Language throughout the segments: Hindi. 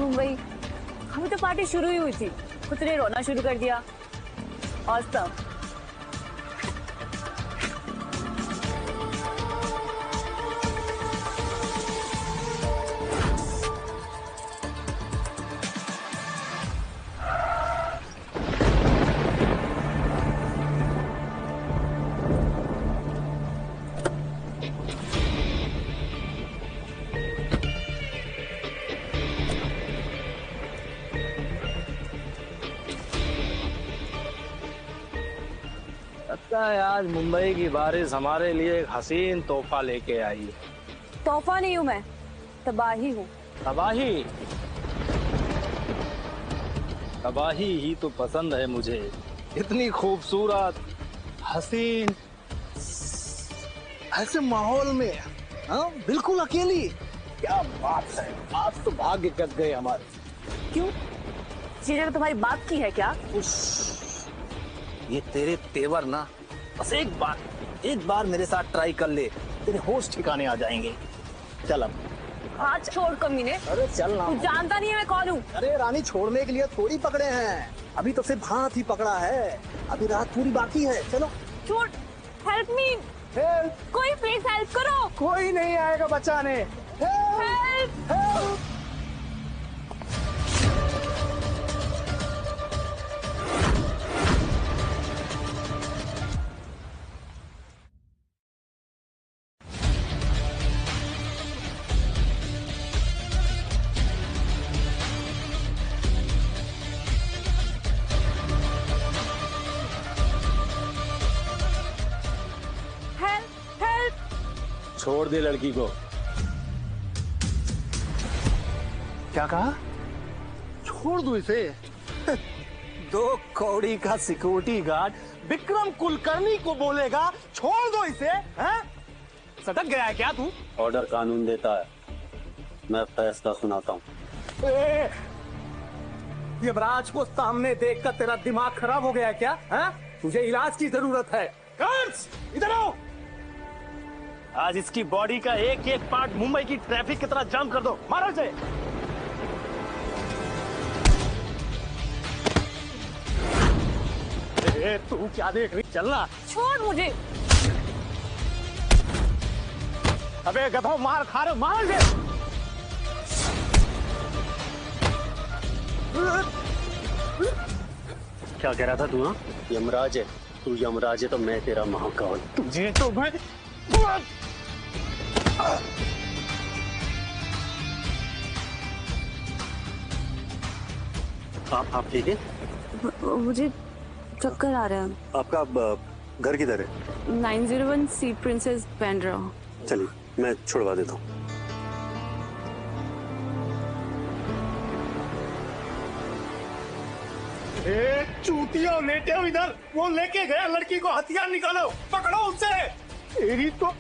मुंबई, अभी तो पार्टी शुरू ही हुई थी, खुद ने रोना शुरू कर दिया। औसम। लगता है आज मुंबई की बारिश हमारे लिए एक हसीन तोहफा लेके आई है। तोहफा नहीं हूँ मैं, तबाही हूँ। तबाही? तबाही ही तो पसंद है मुझे। इतनी खूबसूरत, हसीन, ऐसे माहौल में, हाँ, बिल्कुल अकेली। क्या बात है, आज तो भाग्य कट गए हमारे। क्यों? ये जगह तुम्हारी बात की है क्या? ये तेरे तेवर ना, बस एक बार मेरे साथ ट्राई कर ले, तेरे होश ठिकाने आ जाएंगे। चल अब। हाथ छोड़ कमीने। अरे चल ना। तू जानता नहीं है मैं कौन हूँ। अरे रानी, छोड़ने के लिए थोड़ी पकड़े हैं, अभी तो सिर्फ हाथ ही पकड़ा है, अभी रात पूरी बाकी है। चलो छोड़। Help me. हेल्प? कोई प्लीज हेल्प करो। कोई नहीं आएगा बचाने। हेल्प। हेल्प। छोड़ दे लड़की को। क्या कहा? छोड़ दो इसे? दो कौड़ी का सिक्योरिटी गार्ड विक्रम कुलकर्णी को बोलेगा छोड़ दो इसे? हैं? सटक गया है क्या तू? ऑर्डर कानून देता है, मैं फैसला सुनाता हूँ। यमराज को सामने देखकर तेरा दिमाग खराब हो गया है क्या? हैं? तुझे इलाज की जरूरत है। गार्ड्स, इधर आओ। आज इसकी बॉडी का एक एक पार्ट मुंबई की ट्रैफिक की तरह जाम कर दो। मारो इसे। तू क्या देख रही? चलना। छोड़ मुझे। अबे गधो, मार खा रहे, मार इसे। क्या कह रहा था तू? हाँ, यमराज है तू, यमराज है तो मैं तेरा महाकाल। तुझे तो मैं आप ठीक है? मुझे चक्कर आ रहा है। आपका घर किधर है? 901 सी प्रिंसेस बैंड्रा। चलिए मैं छुड़वा देता हूँ। चूतिया लेटे हो इधर, वो लेके गया लड़की को, हथियार निकालो, पकड़ो उसे। तेरी तो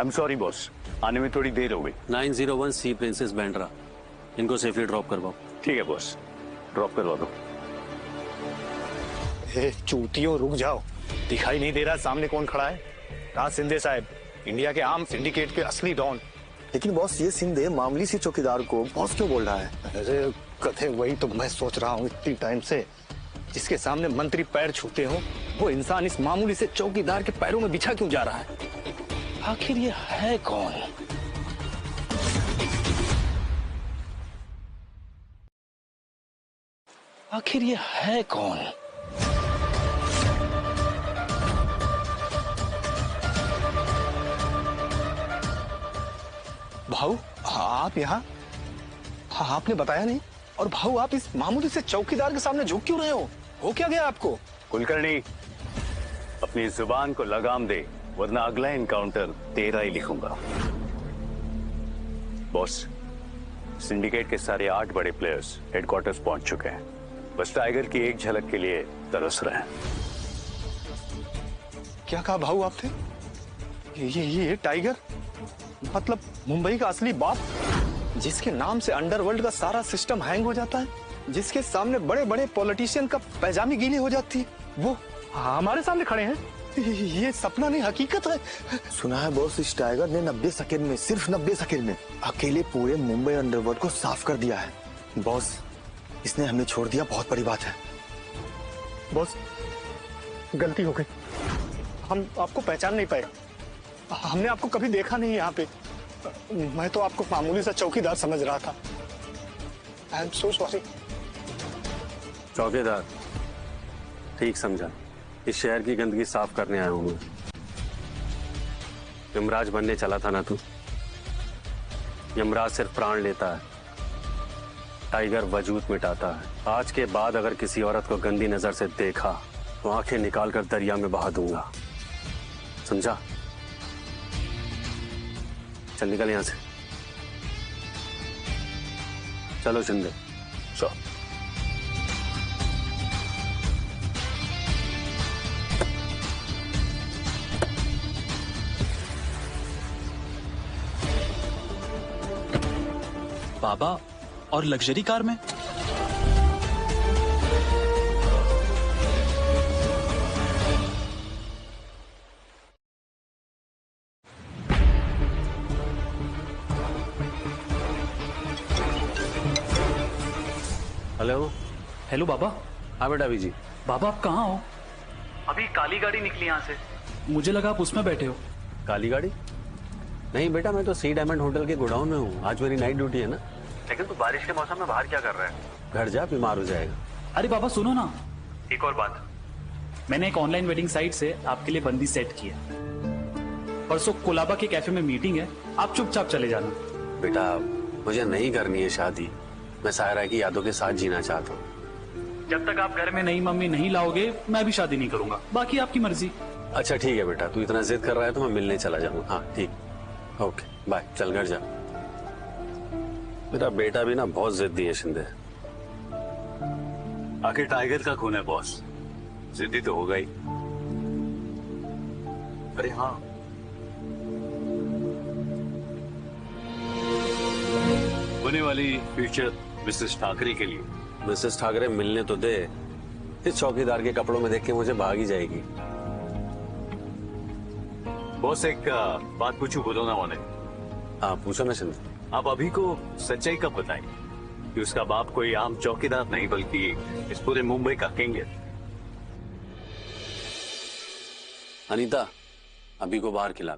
I'm sorry बॉस, आने में थोड़ी देर हो गई। 901 सी प्रिंसेस बैंड्रा, इनको सेफली ड्रॉप करवाओ। ठीक है बॉस, ड्रॉप करवा दो। चूतियों रुक जाओ, दिखाई नहीं दे रहा सामने कौन खड़ा है? राज सिंधे साहब, इंडिया के आर्म सिंडिकेट के असली डॉन। लेकिन बॉस, ये सिंधे मामूली सी चौकीदार को बॉस क्यों बोल रहा है? अरे कथे, वही तो मैं सोच रहा हूँ इतनी टाइम से। जिसके सामने मंत्री पैर छूते हो, वो इंसान इस मामूली से चौकीदार के पैरों में बिछा क्यों जा रहा है? आखिर ये है कौन? आखिर ये है कौन? भाऊ, आप यहाँ? हाँ, आपने बताया नहीं। और भाऊ, आप इस मामूली से चौकीदार के सामने झुक क्यों रहे हो क्या गया आपको? कुलकर्णी, अपनी जुबान को लगाम दे, वरना अगला इनकाउंटर तेरा ही लिखूंगा। बॉस, सिंडिकेट के सारे 8 बड़े प्लेयर्स हेडक्वार्टर्स पहुंच चुके हैं, बस टाइगर की एक झलक के लिए तरस रहे हैं। क्या कहा भाऊ आपने? ये टाइगर मतलब मुंबई का असली बाप? जिसके नाम से अंडरवर्ल्ड का सारा सिस्टम हैंग हो जाता है, जिसके सामने बड़े बड़े पॉलिटिशियन का पैजामी गीली हो जाती है, वो हमारे सामने खड़े हैं। ये सपना नहीं हकीकत है। सुना है बॉस, इस टाइगर ने 90 सेकंड में, सिर्फ 90 सेकंड में अकेले पूरे मुंबई अंडरवर्ल्ड को साफ कर दिया है। बॉस, इसने हमें छोड़ दिया, बहुत बड़ी बात है। बॉस, गलती हो गई, हम आपको पहचान नहीं पाए, हमने आपको कभी देखा नहीं यहाँ पे। मैं तो आपको मामूली सा चौकीदार समझ रहा था। आई एम सो सॉरी। चौकीदार ठीक समझा, इस शहर की गंदगी साफ करने आया हूं मैं। यमराज बनने चला था ना तू? यमराज सिर्फ प्राण लेता है, टाइगर वजूद मिटाता है। आज के बाद अगर किसी औरत को गंदी नजर से देखा तो आंखें निकाल कर दरिया में बहा दूंगा, समझा? चल निकल यहां से। चलो शिंदे। चलो। बाबा, और लग्जरी कार में? हेलो। हेलो बाबा। हाँ बेटा अभी। बाबा आप कहाँ हो? अभी काली गाड़ी निकली यहाँ से, मुझे लगा आप उसमें बैठे हो। काली गाड़ी? नहीं बेटा, मैं तो सी डायमंड होटल के गोडाउन में हूँ, आज मेरी नाइट ड्यूटी है ना। लेकिन तू बारिश के मौसम में बाहर क्या कर रहा है? घर जा, बीमार हो जाएगा। अरे बाबा सुनो ना, एक और बात, मैंने एक ऑनलाइन वेडिंग साइट से आपके लिए बंदी सेट किया। परसों कोलाबा के कैफे में मीटिंग है, आप चुपचाप चले जाना। बेटा मुझे नहीं करनी है शादी, मैं सायरा की यादों के साथ जीना चाहता हूँ। जब तक आप घर में नई मम्मी नहीं लाओगे मैं भी शादी नहीं करूंगा, बाकी आपकी मर्जी। अच्छा ठीक है बेटा, तू इतना जिद कर रहा है तो मैं मिलने चला जाऊंगा। हाँ ठीक, ओके बाय, चल घर जा। मेरा बेटा भी ना बहुत जिद्दी है शिंदे। आखिर टाइगर का खून है बॉस, जिद्दी तो होगा ही। अरे हाँ, होने वाली फ्यूचर मिसेस ठाकरे के लिए। मिसेस ठाकरे मिलने तो दे, इस चौकीदार के कपड़ों में देख के मुझे भाग ही जाएगी। बॉस एक बात पूछूं, बोलो ना उन्हें। हाँ पूछो ना शिंदे। आप अभी को सच्चाई कब बताएं कि उसका बाप कोई आम चौकीदार नहीं बल्कि इस पूरे मुंबई का किंग है? अनीता, अभी को बाहर खिला।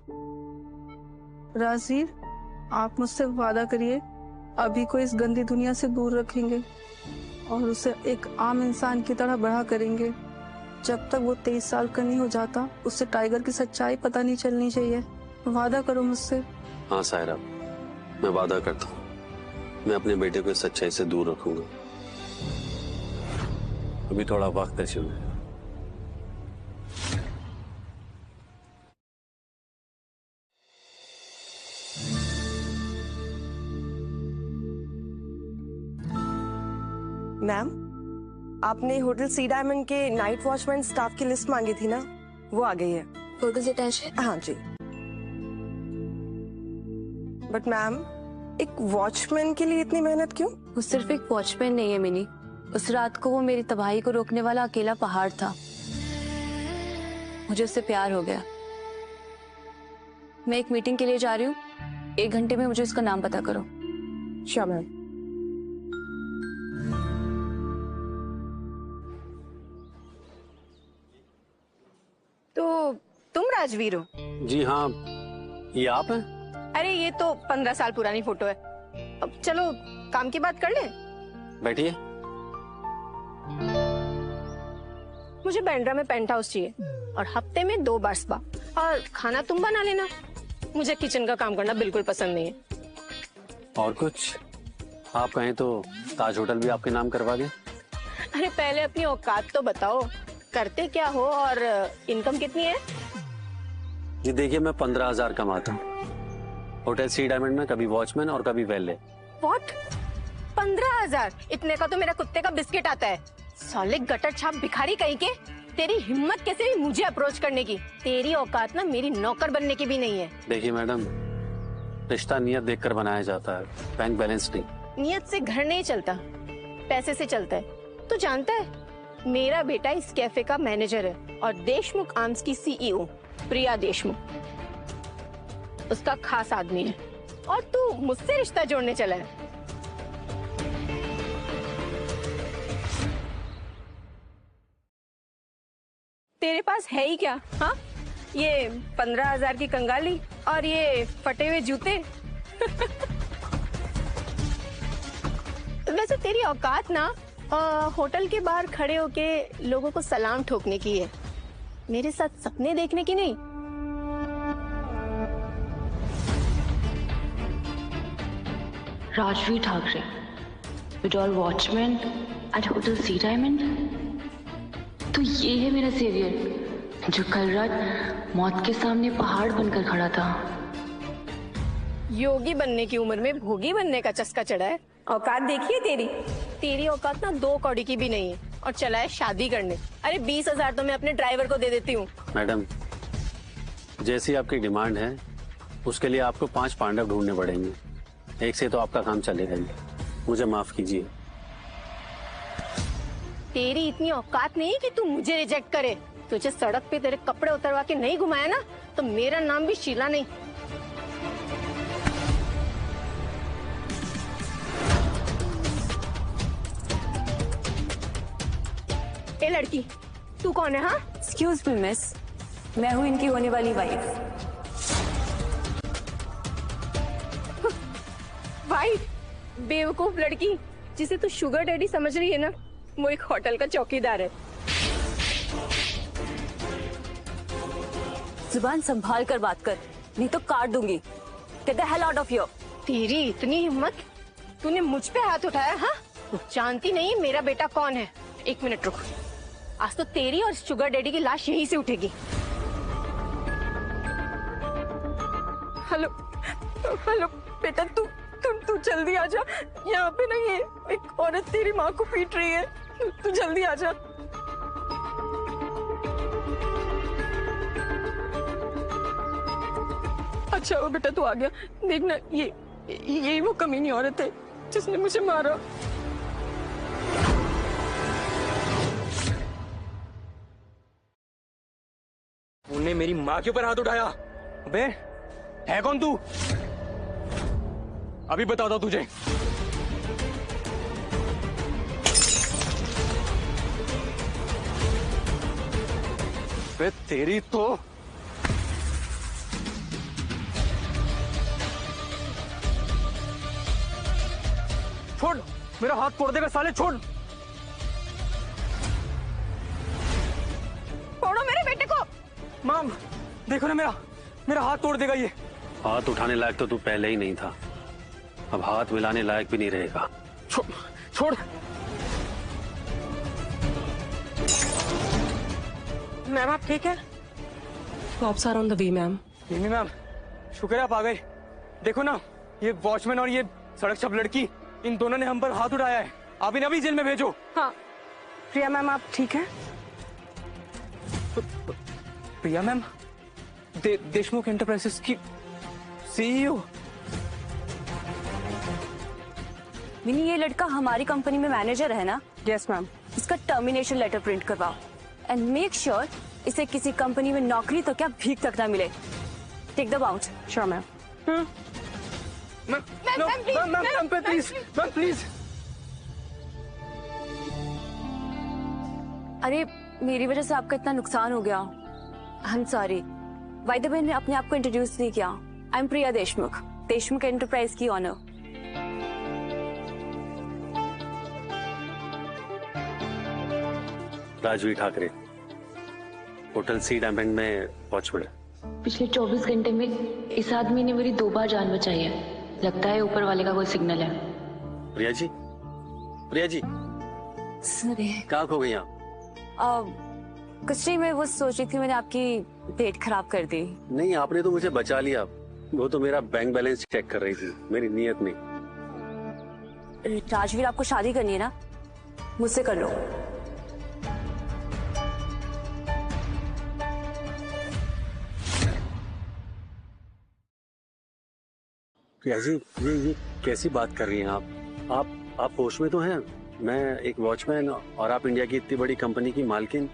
राजीव, आप मुझसे वादा करिए अभी को इस गंदी दुनिया से दूर रखेंगे और उसे एक आम इंसान की तरह बड़ा करेंगे। जब तक वो 23 साल का नहीं हो जाता उससे टाइगर की सच्चाई पता नहीं चलनी चाहिए। वादा करो मुझसे। हाँ सायरा, मैं वादा करता हूँ, मैं अपने बेटे को इस सच्चाई से दूर रखूंगा। अभी थोड़ा वक्त है शिव। मैम, आपने होटल सी डायमंड के नाइट वॉचमैन स्टाफ की लिस्ट मांगी थी ना, वो आ गई है। फोटोज अटैच है? हाँ जी। बट मैम, एक वॉचमैन के लिए इतनी मेहनत क्यों? वो सिर्फ एक वॉचमैन नहीं है मिनी, उस रात को वो मेरी तबाही को रोकने वाला अकेला पहाड़ था। मुझे उससे प्यार हो गया। मैं एक मीटिंग के लिए जा रही हूँ, 1 घंटे में मुझे उसका नाम पता करो। Sure ma'am. तो तुम राजवीर हो? जी हाँ, ये आप हैं? अरे ये तो 15 साल पुरानी फोटो है। अब चलो काम की बात कर ले। बैठिए। मुझे बैंड्रा में पेंट हाउस चाहिए और हफ्ते में 2 बार स्पा, और खाना तुम बना लेना। मुझे किचन का काम करना बिल्कुल पसंद नहीं है। और कुछ आप कहें तो ताज होटल भी आपके नाम करवा दें। अरे पहले अपनी औकात तो बताओ, करते क्या हो और इनकम कितनी है? जी देखिए, मैं 15,000 कमाता हूँ होटल सी डायमंड में, कभी वॉचमैन और कभी वैले। व्हाट? 15,000? इतने का तो मेरा कुत्ते का बिस्किट आता है। साले गटर छाप भिखारी कहीं के, तेरी हिम्मत कैसे हुई मुझे अप्रोच करने की? तेरी औकात ना मेरी नौकर बनने की भी नहीं है। देखिए मैडम, रिश्ता नियत देखकर बनाया जाता है, बैंक बैलेंस नहीं। नियत से घर नहीं चलता, पैसे से चलता है। तू जानता है मेरा बेटा इस कैफे का मैनेजर है और देशमुख आर्म्स की सीईओ प्रिया देशमुख उसका खास आदमी है, और तू मुझसे रिश्ता जोड़ने चला है। तेरे पास है ही क्या? हाँ, ये 15,000 की कंगाली और ये फटे हुए जूते। वैसे तेरी औकात ना होटल के बाहर खड़े होके लोगों को सलाम ठोकने की है, मेरे साथ सपने देखने की नहीं। Rajveer Thackeray, withdrawal watchman at hotel sea diamond. तो ये है मेरा सेवियर जो कल रात मौत के सामने पहाड़ बनकर खड़ा था। योगी बनने की उम्र में भोगी बनने का चस्का चढ़ा है। औकात देखिए तेरी औकात ना 2 कौड़ी की भी नहीं है, और चला है शादी करने। अरे 20,000 तो मैं अपने ड्राइवर को दे देती हूँ। मैडम, जैसी आपकी डिमांड है उसके लिए आपको 5 पांडव ढूंढने पड़ेंगे, एक से तो आपका काम चलेगा ही। मुझे माफ कीजिए। तेरी इतनी औकात नहीं कि तू मुझे रिजेक्ट करे। तुझे सड़क पे तेरे कपड़े उतरवा के नहीं घुमाया ना, तो मेरा नाम भी शीला नहीं। ए लड़की, तू कौन है? हाँ, एक्सक्यूज मी मिस, मैं हूँ इनकी होने वाली वाइफ। वाइफ? बेवकूफ लड़की, जिसे तू शुगर डैडी समझ रही है ना, वो एक होटल का चौकीदार है। जुबान संभाल कर बात कर, नहीं तो काट दूंगी। Get the hell out of here। तेरी इतनी हिम्मत, तूने मुझ पे हाथ उठाया? हाँ, तू जानती नहीं मेरा बेटा कौन है। 1 मिनट रुक, आज तो तेरी और शुगर डैडी की लाश यहीं से उठेगी। हेलो हेलो बेटा, तू जल्दी आ जा। यहाँ पे ना ये एक औरत तेरी माँ को पीट रही है, तू जल्दी आ जा। अच्छा वो बेटा तू आ गया। देखना ये वो कमीनी औरत है जिसने मुझे मारा। उन्होंने मेरी माँ के ऊपर हाथ उठाया। अबे है कौन तू? अभी बताता हूं तुझे। बे तेरी तो छोड़, मेरा हाथ तोड़ देगा साले, छोड़। छोड़ो मेरे बेटे को। माम देखो ना, मेरा हाथ तोड़ देगा ये। हाथ उठाने लायक तो तू पहले ही नहीं था, अब हाथ मिलाने लायक भी नहीं रहेगा। छोड़। मैम आप ठीक है? Cops are on the way, ma'am. Ma'am शुक्र है आप आ गए। देखो ना, ये वॉचमैन और ये सड़क छप लड़की, इन दोनों ने हम पर हाथ उठाया है। आप इन्हें अभी जेल में भेजो। हाँ। प्रिया मैम आप ठीक है? प्रिया मैम देशमुख एंटरप्राइजेस की सीईओ। मिनी, ये लड़का हमारी कंपनी में मैनेजर है ना? Yes ma'am. इसका टर्मिनेशन लेटर प्रिंट करवाओ एंड मेक श्योर इसे किसी कंपनी में नौकरी तो क्या भीख तक ना मिले। Take the bound. Sure ma'am. Ma'am please. अरे मेरी वजह से आपका इतना नुकसान हो गया, I am sorry. By the way, ने अपने आप को इंट्रोड्यूस नहीं किया। I am Priya Deshmukh enterprise की owner. Rajveer Thackeray, hotel sea diamond में वॉचमैन। पिछले 24 घंटे में इस आदमी ने मेरी 2 बार जान बचाई है। लगता है ऊपर वाले का कोई सिग्नल है। प्रिया जी सॉरी। कहाँ खो गई आप? कुछ नहीं, मैं वो सोच रही थी, मैंने आपकी डेट खराब कर दी। नहीं, आपने तो मुझे बचा लिया। वो तो मेरा बैंक बैलेंस चेक कर रही थी, मेरी नीयत नहीं। राजवीर, आपको शादी करनी है ना? मुझसे कर लो। प्रियाजी, ये कैसी बात कर रही हैं आप होश में तो हैं? मैं एक वॉचमैन और आप इंडिया की इतनी बड़ी कंपनी की मालकिन,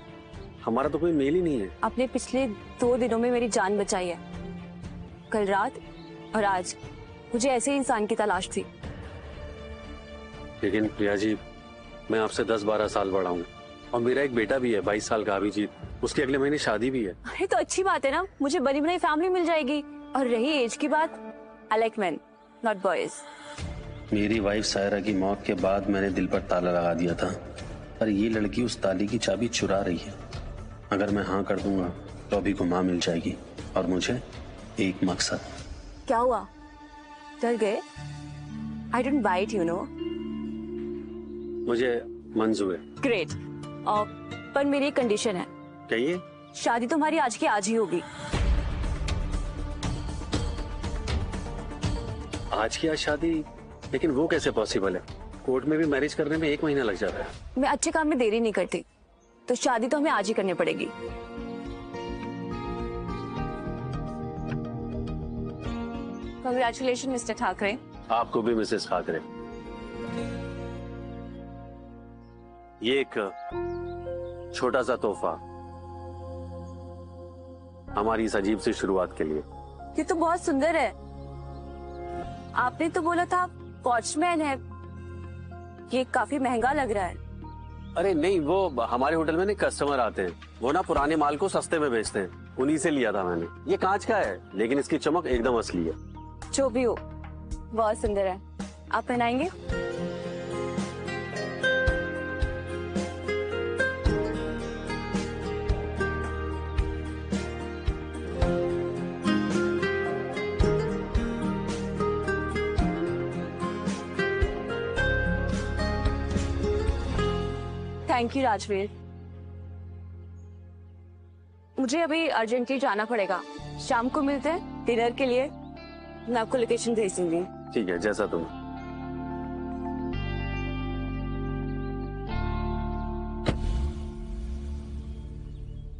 हमारा तो कोई मेल ही नहीं है। आपने पिछले 2 दिनों में मेरी जान बचाई है। कल रात और आज मुझे ऐसे इंसान की तलाश थी। लेकिन प्रियाजी, मैं आपसे 10-12 साल बड़ा हूँ और मेरा एक बेटा भी है 22 साल का अभिजीत, उसकी अगले महीने शादी भी है। अरे तो अच्छी बात है ना, मुझे बनी बनाई फैमिली मिल जाएगी। और रही एज की बात, I like main not boys. मेरी वाइफ सायरा की मौत के बाद मैंने दिल पर ताला लगा दिया था, पर ये लड़की उस ताले की चाबी चुरा रही है। अगर मैं हाँ कर दूंगा तो अभी को माँ मिल जाएगी और मुझे एक मकसद। क्या हुआ, डर गए? I don't bite you know. मुझे मंजूर है। ग्रेट। पर मेरी कंडीशन है। कहिए। शादी तुम्हारी आज की आज ही होगी। आज की आज शादी? लेकिन वो कैसे पॉसिबल है? कोर्ट में भी मैरिज करने में 1 महीना लग जाता है। मैं अच्छे काम में देरी नहीं करती, तो शादी तो हमें आज ही करनी पड़ेगी। Congratulation mister Thackeray. आपको भी मिसेस ठाकरे। ये एक छोटा सा तोहफा हमारी इस अजीब सी शुरुआत के लिए। ये तो बहुत सुंदर है। आपने तो बोला था वॉचमैन है, ये काफी महंगा लग रहा है। अरे नहीं, वो हमारे होटल में ना कस्टमर आते हैं, वो ना पुराने माल को सस्ते में बेचते हैं, उन्हीं से लिया था मैंने। ये कांच का है लेकिन इसकी चमक एकदम असली है। जो भी हो, बहुत सुंदर है। आप पहनाएंगे? Thank you Rajveer. मुझे अभी अर्जेंटली जाना पड़ेगा, शाम को मिलते हैं डिनर के लिए। मैं आपको लोकेशन भेज दूंगी। ठीक है, जैसा तुम।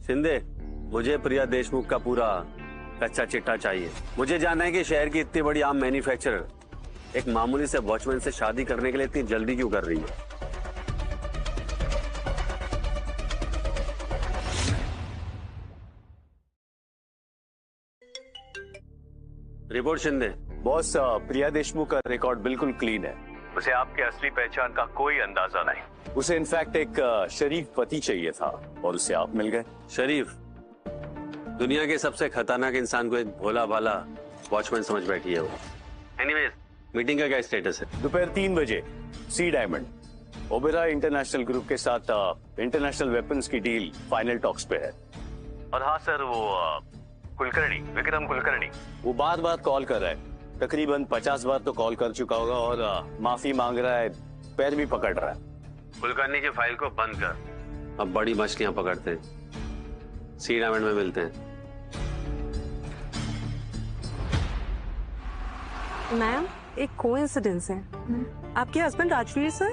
शिंदे, मुझे प्रिया देशमुख का पूरा कच्चा चिट्ठा चाहिए। मुझे जानना है कि शहर की इतनी बड़ी आम मैन्युफैक्चरर एक मामूली से वॉचमैन से शादी करने के लिए इतनी जल्दी क्यों कर रही है। रिपोर्ट शिंदे। बॉस, प्रिया देशमुख का रिकॉर्ड बिल्कुल क्लीन है। उसे आपके असली पहचान का कोई अंदाजा नहीं। उसे इनफैक्ट एक शरीफ पति चाहिए था और उसे आप मिल गए। शरीफ? दुनिया के सबसे खतरनाक इंसान को एक भोला भाला वॉचमैन समझ बैठी है वो। एनीवेज, मीटिंग का क्या स्टेटस है? दोपहर 3 बजे सी डायमंड ओबेरा इंटरनेशनल ग्रुप के साथ इंटरनेशनल वेपन्स की डील फाइनल टॉक्स पे है। और हाँ सर, वो कुलकर्णी, विक्रम कुलकर्णी, वो बार कॉल कर रहा है। तकरीबन 50 बार तो कॉल कर चुका होगा और माफी मांग रहा है, पैर भी पकड़ रहा है। कुलकर्णी की फाइल को बंद कर, अब बड़ी मछलियां पकड़ते हैं। सी डायमंड में मिलते हैं। मैम, एक कोइंसिडेंस है। आपके हस्बैंड राजवीर सर,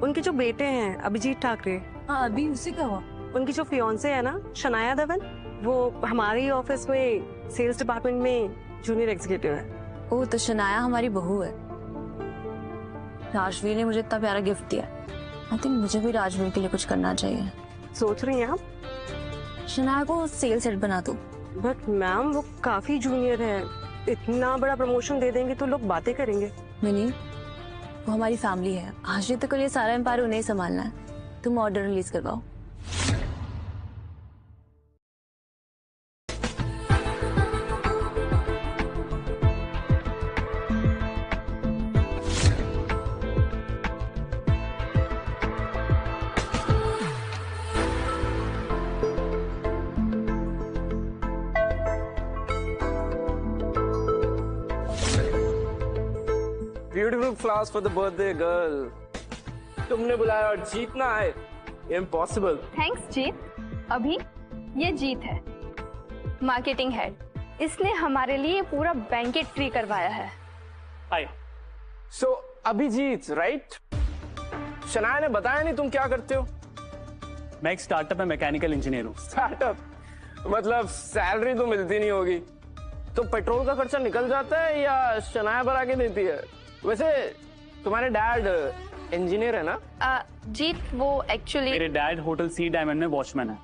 उनके जो बेटे हैं अभिजीत ठाकरे, हाँ, अभी उसी का हुआ। उनकी जो फियांसे है ना शनाया धवन, वो हमारे ही ऑफिस में सेल्स डिपार्टमेंट में जूनियर एग्जीक्यूटिव है। ओह, तो शनाया हमारी बहू है। राजवीर ने मुझे इतना प्यारा गिफ्ट दिया। आई थिंक मुझे भी राजवीर के लिए कुछ करना चाहिए। सोच रही हैं आप? शनाया को सेल्स हेड बना दो। बट मैम, वो काफी जूनियर है, इतना बड़ा प्रमोशन दे देंगे तो लोग बातें करेंगे। मिनी, वो हमारी फैमिली है। आज तक के लिए सारा एम्पायर उन्हें ही संभालना है। तुम ऑर्डर रिलीज करवाओ। Beautiful flowers for the birthday girl. तुमने बुलाया और जीतना है, इम्पॉसिबल। थैंक्स जीत। अभी ये जीत है, मार्केटिंग हेड। इसने हमारे लिए पूरा बैंकेट फ्री करवाया है। हाय। सो अभिजीत, राइट? शनाया ने बताया नहीं तुम क्या करते हो? मैं एक स्टार्टअप में मैकेनिकल इंजीनियर हूँ। स्टार्टअप मतलब सैलरी तो मिलती नहीं होगी। तो पेट्रोल का खर्चा निकल जाता है या शनाया भरा के देती है? वैसे तुम्हारे डैड इंजीनियर है ना? जीत वो एक्चुअली मेरे डैड होटल सी डायमंड में वॉचमैन है।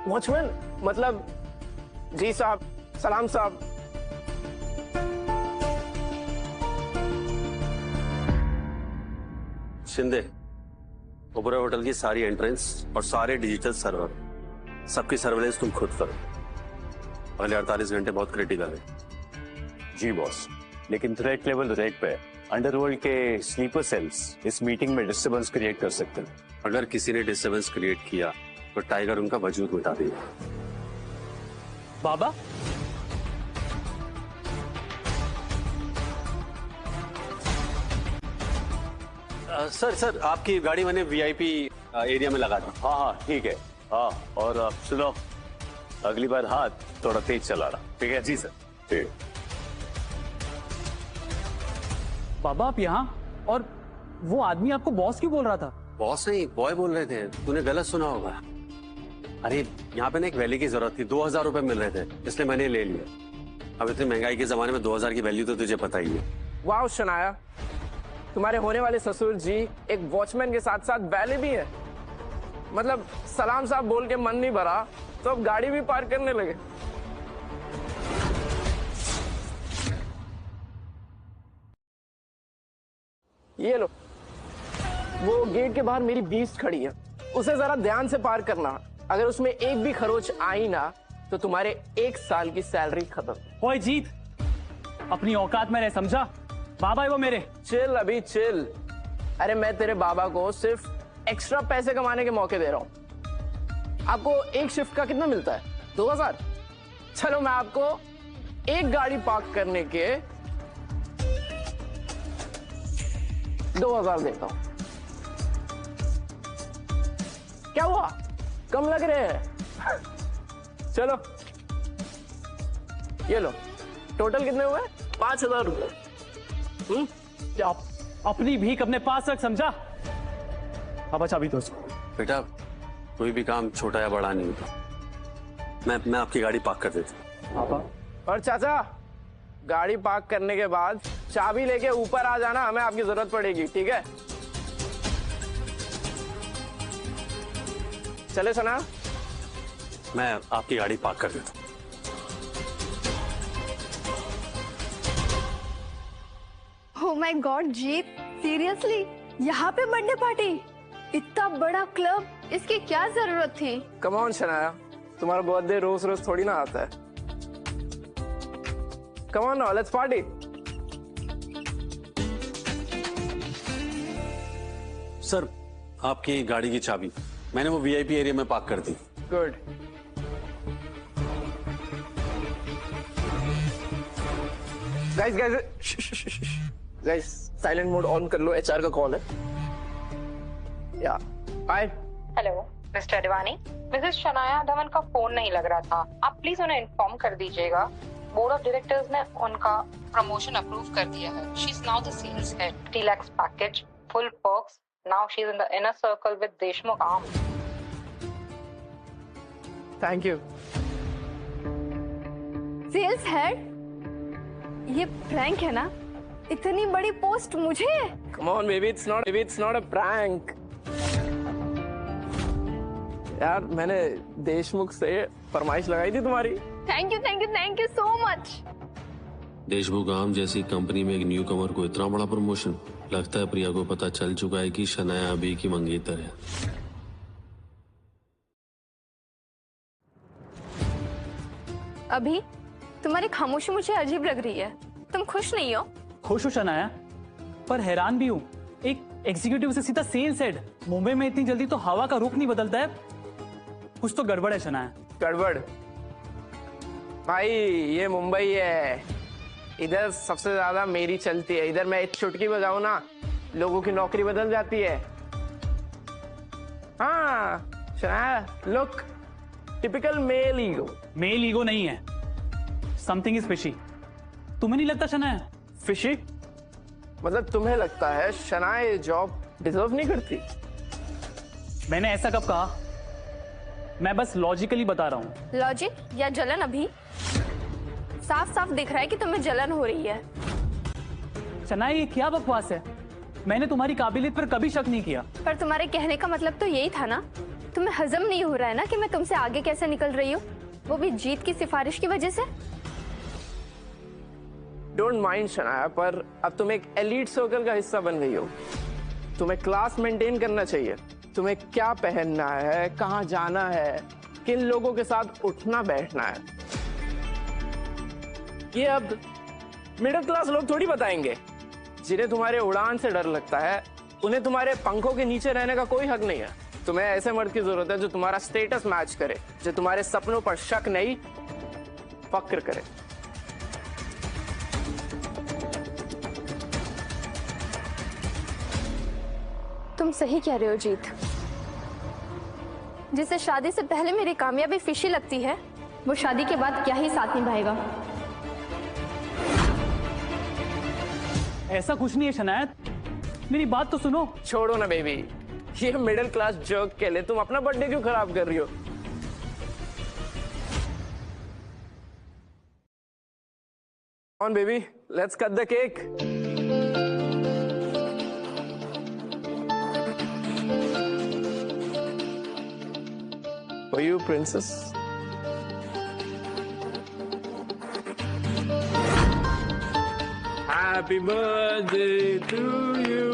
वॉचमैन मतलब? जी साहब, सलाम साहब। शिंदे, ओबरा होटल की सारी एंट्रेंस और सारे डिजिटल सर्वर, सबकी सर्वेलेंस तुम खुद करो। अगले 48 घंटे बहुत क्रिटिकल है। जी बॉस, लेकिन थ्रेट लेवल रेड पे अंडरवर्ल्ड के स्लीपर सेल्स इस मीटिंग में डिस्टर्बेंस क्रिएट कर सकते हैं। अगर किसी ने डिस्टर्बेंस क्रिएट किया तो टाइगर उनका वजूद मिटा देगा। बाबा, सर आपकी गाड़ी मैंने वीआईपी एरिया में लगा दी। हाँ हाँ ठीक है। हाँ, और सुनो, अगली बार हाथ थोड़ा तेज चला रहा, ठीक है? जी सर। ठीक। बाबा आप यहाँ, और वो आदमी आपको बॉस क्यों बोल रहा था? बॉस नहीं, बॉय बोल रहे थे। तूने गलत सुना होगा। अरे यहाँ पे ना एक वैली की जरूरत थी, 2000 रुपए मिल रहे थे, इसलिए मैंने ले लिया। अब इतनी महंगाई के जमाने में 2000 की वैल्यू तो तुझे पता ही है। वाह शनाया, तुम्हारे होने वाले ससुर जी एक वॉचमैन के साथ साथ वैले भी है। मतलब सलाम साहब बोल के मन नहीं भरा तो अब गाड़ी भी पार्क करने लगे। ये लो, वो गेट के बाहर मेरी बीस्ट खड़ी है, उसे जरा ध्यान से पार करना। अगर उसमें एक भी खरोच आई ना तो तुम्हारे 1 साल की सैलरी खत्म। ओए जीत, अपनी औकात में रह, समझा? बाबा है वो मेरे। चिल अभी चिल। अरे मैं तेरे बाबा को सिर्फ एक्स्ट्रा पैसे कमाने के मौके दे रहा हूं। आपको एक शिफ्ट का कितना मिलता है? 2000। चलो मैं आपको एक गाड़ी पार्क करने के 2000 देता हूं। क्या हुआ, कम लग रहे हैं? चलो ये लो, टोटल कितने हुए? 5000 रुपए। अपनी भीख अपने पास रख, समझा? अब चाबी दो। बेटा, कोई भी काम छोटा या बड़ा नहीं होता। मैं आपकी गाड़ी पार्क कर देता हूँ। और चाचा, गाड़ी पार्क करने के बाद चाबी लेके ऊपर आ जाना, हमें आपकी जरूरत पड़ेगी, ठीक है? चले सना, मैं आपकी गाड़ी पार्क कर देता हूँ। Oh my God Jeet, seriously यहाँ पे बर्थडे पार्टी? इतना बड़ा क्लब, इसकी क्या जरूरत थी? कम ऑन शनाया, तुम्हारा बर्थडे रोज रोज थोड़ी ना आता है। Come on now, let's party. Sir, आपकी गाड़ी की चाबी मैंने वो वीआईपी एरिया में पार्क कर दी। Good. Guys silent mode on कर लो, एचआर का कॉल है। या hi. Hello mister Advani, Mrs Shanaya Dhawan का फोन नहीं लग रहा था, आप प्लीज उन्हें इन्फॉर्म कर दीजिएगा। बोर्ड ऑफ डायरेक्टर्स ने उनका प्रमोशन अप्रूव कर दिया है। She is now the sales head, 3 lakhs package, full perks. Now she is in the inner circle with Deshmukh arms. Thank you. Sales head? ये प्रैंक है ना? इतनी बड़ी पोस्ट मुझे? Come on baby, it's not a prank. यार मैंने देशमुख से फरमाइश लगाई थी तुम्हारी। Thank you so much. Deshmukh आम जैसी कंपनी में एक न्यू कमर को इतना बड़ा प्रमोशन, लगता है प्रिया को पता चल चुका है कि शनाया अभी की मंगेतर है। अभी तुम्हारी खामोशी मुझे अजीब लग रही है, तुम खुश नहीं हो? खुश हूँ शनाया, पर हैरान भी हूँ। एक एग्जीक्यूटिव से सीधा सेल्स हेड, मुंबई में इतनी जल्दी तो हवा का रुख नहीं बदलता है। कुछ तो गड़बड़ है शनाया। गड़बड़? भाई ये मुंबई है, इधर सबसे ज्यादा मेरी चलती है। इधर मैं एक चुटकी बजाऊं ना, लोगों की नौकरी बदल जाती है। हाँ Shanaya, look, typical male ego. Male ego नहीं है, समथिंग इज फिशी। तुम्हें नहीं लगता शनाया? फिशी? मतलब तुम्हें लगता है शनाया ये जॉब डिजर्व नहीं करती? मैंने ऐसा कब कहा? मैं बस लॉजिकली बता रहा हूँ। लॉजिक या जलन? अभी साफ साफ दिख रहा है कि तुम्हें जलन हो रही है। शनाया ये क्या बकवास है? मैंने तुम्हारी काबिलियत पर कभी शक नहीं किया। पर तुम्हारे कहने का मतलब तो यही था ना, तुम्हें हजम नहीं हो रहा है ना कि मैं तुमसे आगे कैसे निकल रही हूँ, वो भी जीत की सिफारिश की वजह से। डोंट माइंड शनाया, पर अब तुम एक एलीट सर्कल का हिस्सा बन गई हो। तुम्हें क्लास मेंटेन करना चाहिए। तुम्हें क्या पहनना है, कहाँ जाना है, किन लोगों के साथ उठना बैठना है, ये अब मिडिल क्लास लोग थोड़ी बताएंगे। जिन्हें तुम्हारे उड़ान से डर लगता है, उन्हें तुम्हारे पंखों के नीचे रहने का कोई हक नहीं है। तुम्हें ऐसे मर्द की जरूरत है जो तुम्हारा स्टेटस मैच करे, जो तुम्हारे सपनों पर शक नहीं फक्र करे। तुम सही कह रहे हो जीत। जिसे शादी से पहले मेरी कामयाबी फिशी लगती है, वो शादी के बाद क्या ही साथ निभाएगा। ऐसा कुछ नहीं है शनाया, मेरी बात तो सुनो। छोड़ो ना बेबी, ये मिडिल क्लास जोक के लिए तुम अपना बर्थडे क्यों खराब कर रही हो? On baby, let's cut the cake. For you, princess. Happy birthday to you.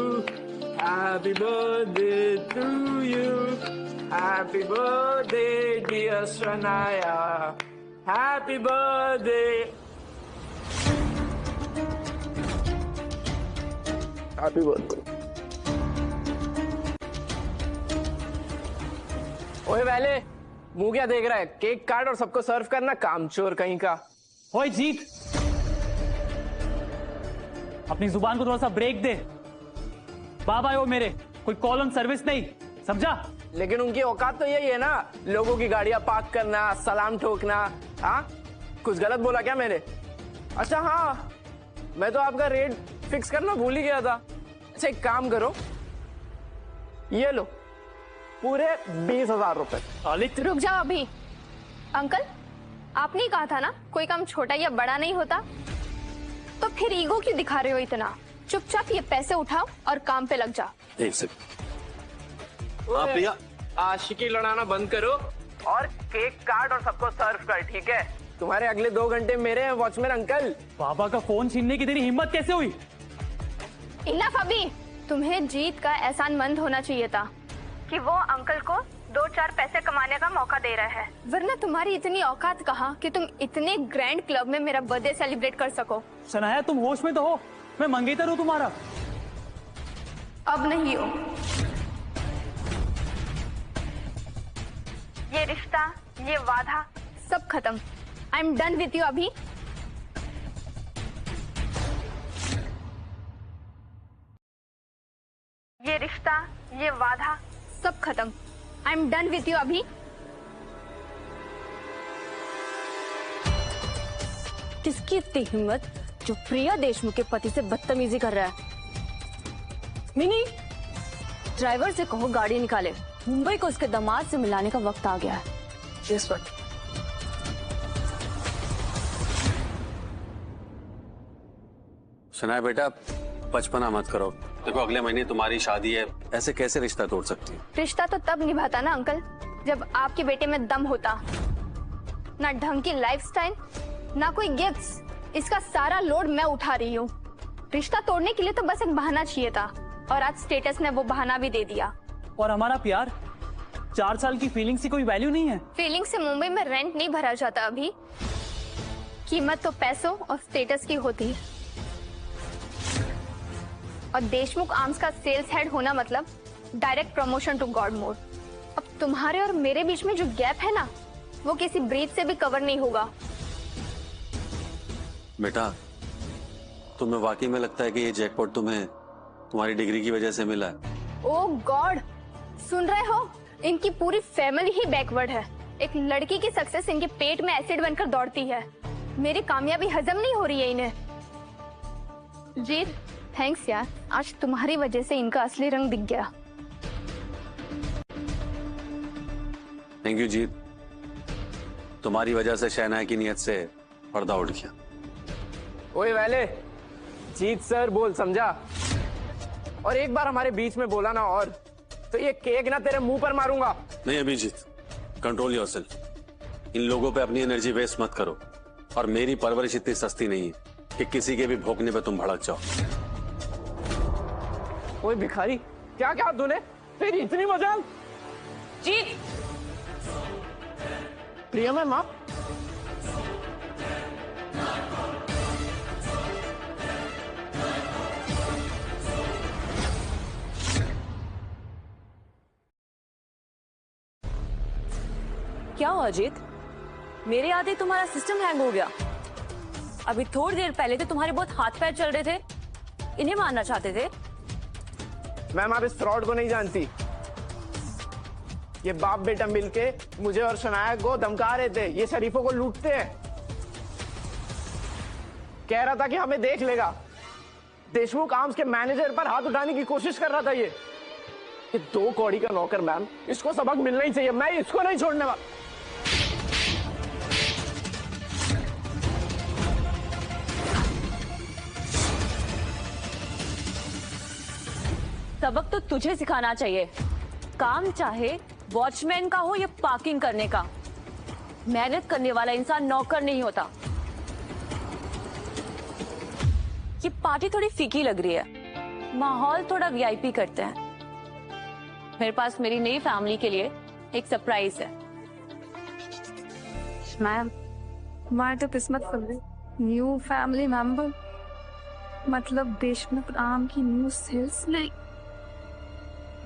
Happy birthday to you. Happy birthday, dear Shania. Happy birthday. Happy birthday. ओए पहले मुंह क्या देख रहा है? केक काट और सबको सर्व करना, कामचोर कहीं का। ओए जीत, अपनी जुबान को थोड़ा सा ब्रेक दे। बाबा है वो मेरे, कोई कॉल ऑन सर्विस नहीं, समझा? लेकिन उनकी औकात तो यही है ना, लोगों की गाड़ियां पार्क करना, सलाम ठोकना। हाँ, कुछ गलत बोला क्या मैंने? अच्छा हाँ, मैं तो आपका रेट फिक्स करना भूल ही गया था। अच्छा एक काम करो, ये लो पूरे 20,000 रुपए। रुक जाओ अभी। अंकल, आपने ही कहा था ना कोई काम छोटा या बड़ा नहीं होता, तो फिर ईगो क्यों दिखा रहे हो इतना? चुपचाप ये पैसे उठाओ और काम पे लग जा। एक सेकंड। हाँ भैया, आशिकी लड़ाना बंद करो और केक काट और सबको सर्व कर, ठीक है? तुम्हारे अगले 2 घंटे मेरे हैं वॉचमैन अंकल। बाबा का फोन छीनने की तेरी हिम्मत कैसे हुई? इनफ अभी। तुम्हें जीत का एहसान मंद होना चाहिए था कि वो अंकल को 2-4 पैसे कमाने का मौका दे रहा है, वरना तुम्हारी इतनी औकात कहाँ कि तुम इतने ग्रैंड क्लब में मेरा बर्थडे सेलिब्रेट कर सको। शनाया तुम होश में तो हो? मैं मंगेतर हूँ तुम्हारा। अब नहीं हो। ये रिश्ता, ये वादा सब खत्म। I am done with you अभी। ये रिश्ता, ये वादा सब खत्म। I am done with you अभी। किसकी इतनी हिम्मत जो प्रिया देशमुख के पति से बदतमीजी कर रहा है? मिनी, ड्राइवर से कहो गाड़ी निकाले, मुंबई को उसके दामाद से मिलाने का वक्त आ गया है। यस बट शनाया बेटा, बचपना मत करो। देखो अगले महीने तुम्हारी शादी है, ऐसे कैसे रिश्ता तोड़ सकती है? रिश्ता तो तब निभाता ना अंकल, जब आपके बेटे में दम होता। ना ढंग की लाइफस्टाइल, ना कोई गिफ्ट्स, इसका सारा लोड मैं उठा रही हूँ। रिश्ता तोड़ने के लिए तो बस एक बहाना चाहिए था, और आज स्टेटस ने वो बहाना भी दे दिया। और हमारा प्यार, 4 साल की फीलिंग्स की कोई वैल्यू नहीं है। फीलिंग से मुंबई में रेंट नहीं भरा जाता अभी। कीमत तो पैसों और स्टेटस की होती है, और देशमुख आर्म्स का सेल्स हेड होना मतलब direct promotion to god mode. अब तुम्हारे और मेरे बीच में जो गैप है ना, वो किसी ब्रीथ से भी कवर नहीं होगा। बेटा, तुम्हें वाकई में लगता है कि ये जैकपॉट तुम्हें तुम्हारी डिग्री की वजह से मिला है? ओह गॉड, सुन रहे हो? इनकी पूरी फैमिली ही बैकवर्ड है। एक लड़की की सक्सेस इनके पेट में एसिड बनकर दौड़ती है। मेरी कामयाबी हजम नहीं हो रही है इन्हें। जीत, थैंक्स यार, आज तुम्हारी वजह से इनका असली रंग दिख गया। थैंक यू जीत, तुम्हारी वजह से शहनाई की नीयत से पर्दा उठ गया। ओए वाले, जीत सर बोल, समझा? और एक बार हमारे बीच में बोला ना और तो ये केक ना तेरे मुंह पर मारूंगा। नहीं अभिजीत, कंट्रोल योरसेल्फ। इन लोगों पे अपनी एनर्जी वेस्ट मत करो। और मेरी परवरिश इतनी सस्ती नहीं है कि किसी के भी भोंकने पे तुम भड़क जाओ। ओए भिखारी, क्या क्या तूने? तेरी इतनी मजाल। जीत, प्रिया मैम आप? क्या हुआ अजीत? मेरे आते तुम्हारा सिस्टम हैंग हो गया। अभी थोड़ी देर पहले तो तुम्हारे बहुत हाथ पैर चल रहे थे, इन्हें मारना चाहते थे। मैम आप इस फ्रॉड को नहीं जानती। ये बाप बेटा मिलके मुझे और शनाया को धमका रहे थे, ये शरीफों को लूटते हैं। कह रहा था कि हमें देख लेगा। देशमुख आर्म्स के मैनेजर पर हाथ उठाने की कोशिश कर रहा था ये 2 कौड़ी का नौकर। मैम इसको सबक मिलना ही चाहिए, मैं इसको नहीं छोड़ने वाला। सबक तो तुझे सिखाना चाहिए। काम चाहे वॉचमैन का हो या पार्किंग करने का, मेहनत करने वाला इंसान नौकर नहीं होता। ये पार्टी थोड़ी फीकी लग रही है, माहौल थोड़ा वीआईपी करते हैं। मेरे पास मेरी नई फैमिली के लिए एक सरप्राइज है। मैम, हमारी तो किस्मत खुल गई। न्यू फैमिली मेंबर, मतलब देशमुख आर्म की न्यू सेल्स नहीं।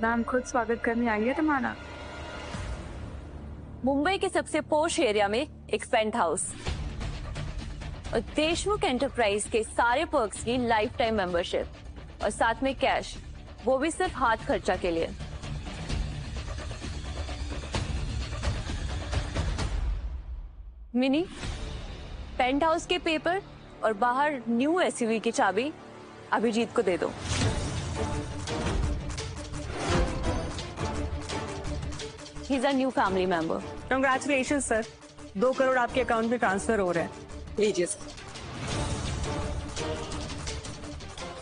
मैम खुद स्वागत करने आएंगे तुम्हारा। मुंबई के सबसे पोश एरिया में एक पेंट हाउस और देशमुख एंटरप्राइज के सारे पर्क्स की लाइफ टाइम मेंबरशिप और साथ में कैश, वो भी सिर्फ हाथ खर्चा के लिए। मिनी, पेंट हाउस के पेपर और बाहर न्यू एसयूवी की चाबी अभिजीत को दे दो। He's a new family member. Congratulations sir, 2 crore आपके अकाउंट में ट्रांसफर हो रहा है। लीजिए सर।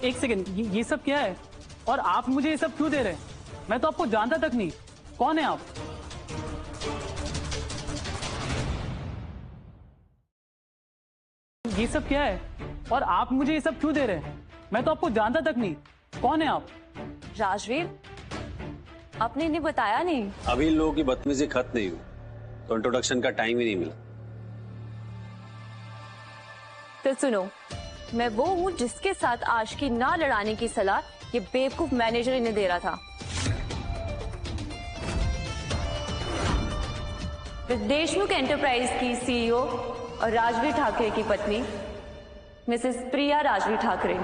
एक सेकंड, ये सब क्या है? और आप मुझे ये सब क्यों दे रहे हैं? मैं तो आपको जानता तक नहीं। कौन है आप? ये सब क्या है? और आप मुझे ये सब क्यों दे रहे हैं? मैं तो आपको जानता तक नहीं। कौन है आप? राजवीर, आपने इन्हें बताया नहीं। अभी इन लोगों की बदतमीजी खत्म नहीं हुई तो इंट्रोडक्शन का टाइम ही नहीं मिला। तो सुनो, मैं वो हूँ जिसके साथ आशिकी ना लड़ाने की सलाह ये बेवकूफ मैनेजर इन्हें दे रहा था। देशमुख एंटरप्राइज की सीईओ और राजवीर ठाकरे की पत्नी मिसेस प्रिया राजवीर ठाकरे।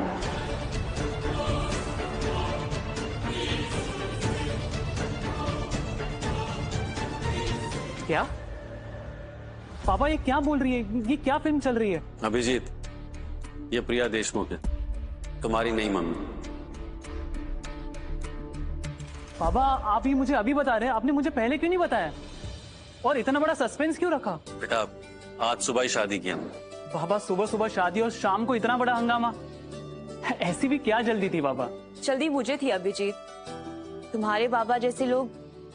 क्या? पापा ये क्या बोल रही है? ये क्या फिल्म चल रही है? अभिजीत, ये प्रिया देशमुख है, तुम्हारी नई मम्मी। पापा आप ये मुझे अभी बता रहे हैं, आपने मुझे पहले क्यों नहीं बताया? और इतना बड़ा सस्पेंस क्यों रखा? बेटा आज सुबह ही शादी की हमने। बाबा सुबह सुबह शादी और शाम को इतना बड़ा हंगामा, ऐसी भी क्या जल्दी थी बाबा? जल्दी मुझे थी अभिजीत। तुम्हारे बाबा जैसे लोग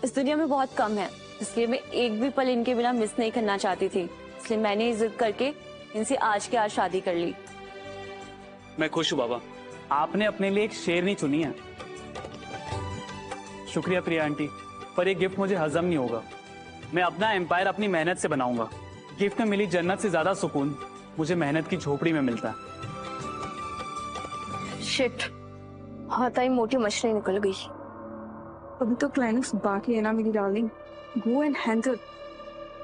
इस दुनिया में बहुत कम हैं, इसलिए मैं एक भी पल इनके बिना मिस नहीं करना चाहती थी। इसलिए मैंने जिद करके इनसे आज के आज शादी कर ली। मैं खुश हूँ बाबा, आपने अपने लिए एक शेरनी चुनी है। शुक्रिया प्रिया आंटी, पर ये गिफ्ट मुझे हजम नहीं होगा। मैं अपना एम्पायर अपनी मेहनत से बनाऊंगा। गिफ्ट में मिली जन्नत से ज्यादा सुकून मुझे मेहनत की झोपड़ी में मिलता है। शिट, हाथाई मोटी मछली निकल गई। अभी तो क्लाइमेक्स बाकी है ना मेरी डार्लिंग। Go and handle.